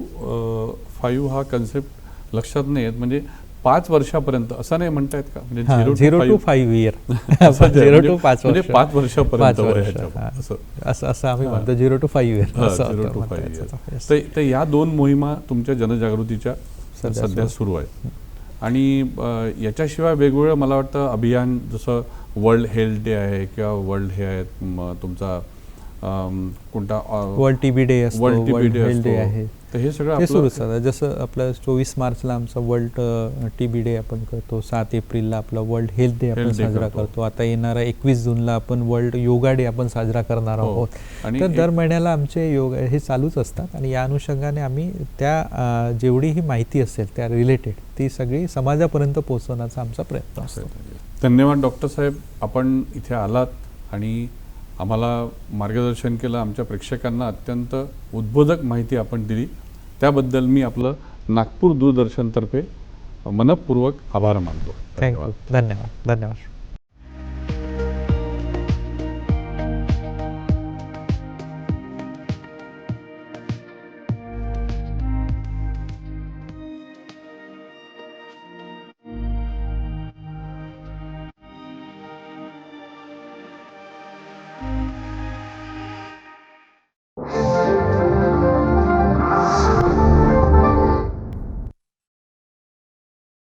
A: 5 हा कन्सेप्ट लक्षात नाही येत. म्हणजे 5 वर्षापर्यंत असं नाही म्हणतायत का? म्हणजे
B: 0 to 5 इयर 0 to 5
A: म्हणजे 5 वर्षापर्यंत
B: असं आम्ही म्हणतो 0 to 5 इयर.
A: तर या 2 मोहिमा तुमच्या जनजागृतीच्या सध्या सुरू आहेत. आणि याच्याशिवाय वेगवेगळं मला वाटतं अभियान, जसं वर्ल्ड हेल्थ डे आहे किंवा वर्ल्ड हे आहेत तुमचा कोणता
B: वर्ल्ड TB डे असतो,
A: वर्ल्ड
B: हेल्थ डे आहे,
A: तर हे सगळं
B: सुरूच आहे. जसं आपलं 24 मार्चला आमचा वर्ल्ड TB डे आपण करतो, 7 एप्रिलला आपला वर्ल्ड हेल्थ डे आपण साजरा करतो. आता येणारा 21 जूनला आपण वर्ल्ड योगा डे आपण साजरा करणार आहोत. तर दर महिन्याला आमचे योगा हे चालूच असतात. आणि या अनुषंगाने आम्ही त्या जेवढीही माहिती असेल त्या रिलेटेड ती सगळी समाजापर्यंत पोहोचवण्याचा आमचा प्रयत्न असतो.
A: धन्यवाद डॉक्टर साहेब, आपण इथे आलात आणि आम्हाला मार्गदर्शन केलं. आमच्या प्रेक्षकांना अत्यंत उद्बोधक माहिती आपण दिली, त्याबद्दल मी आपलं नागपूर दूरदर्शनतर्फे मनपूर्वक आभार मानतो.
B: धन्यवाद.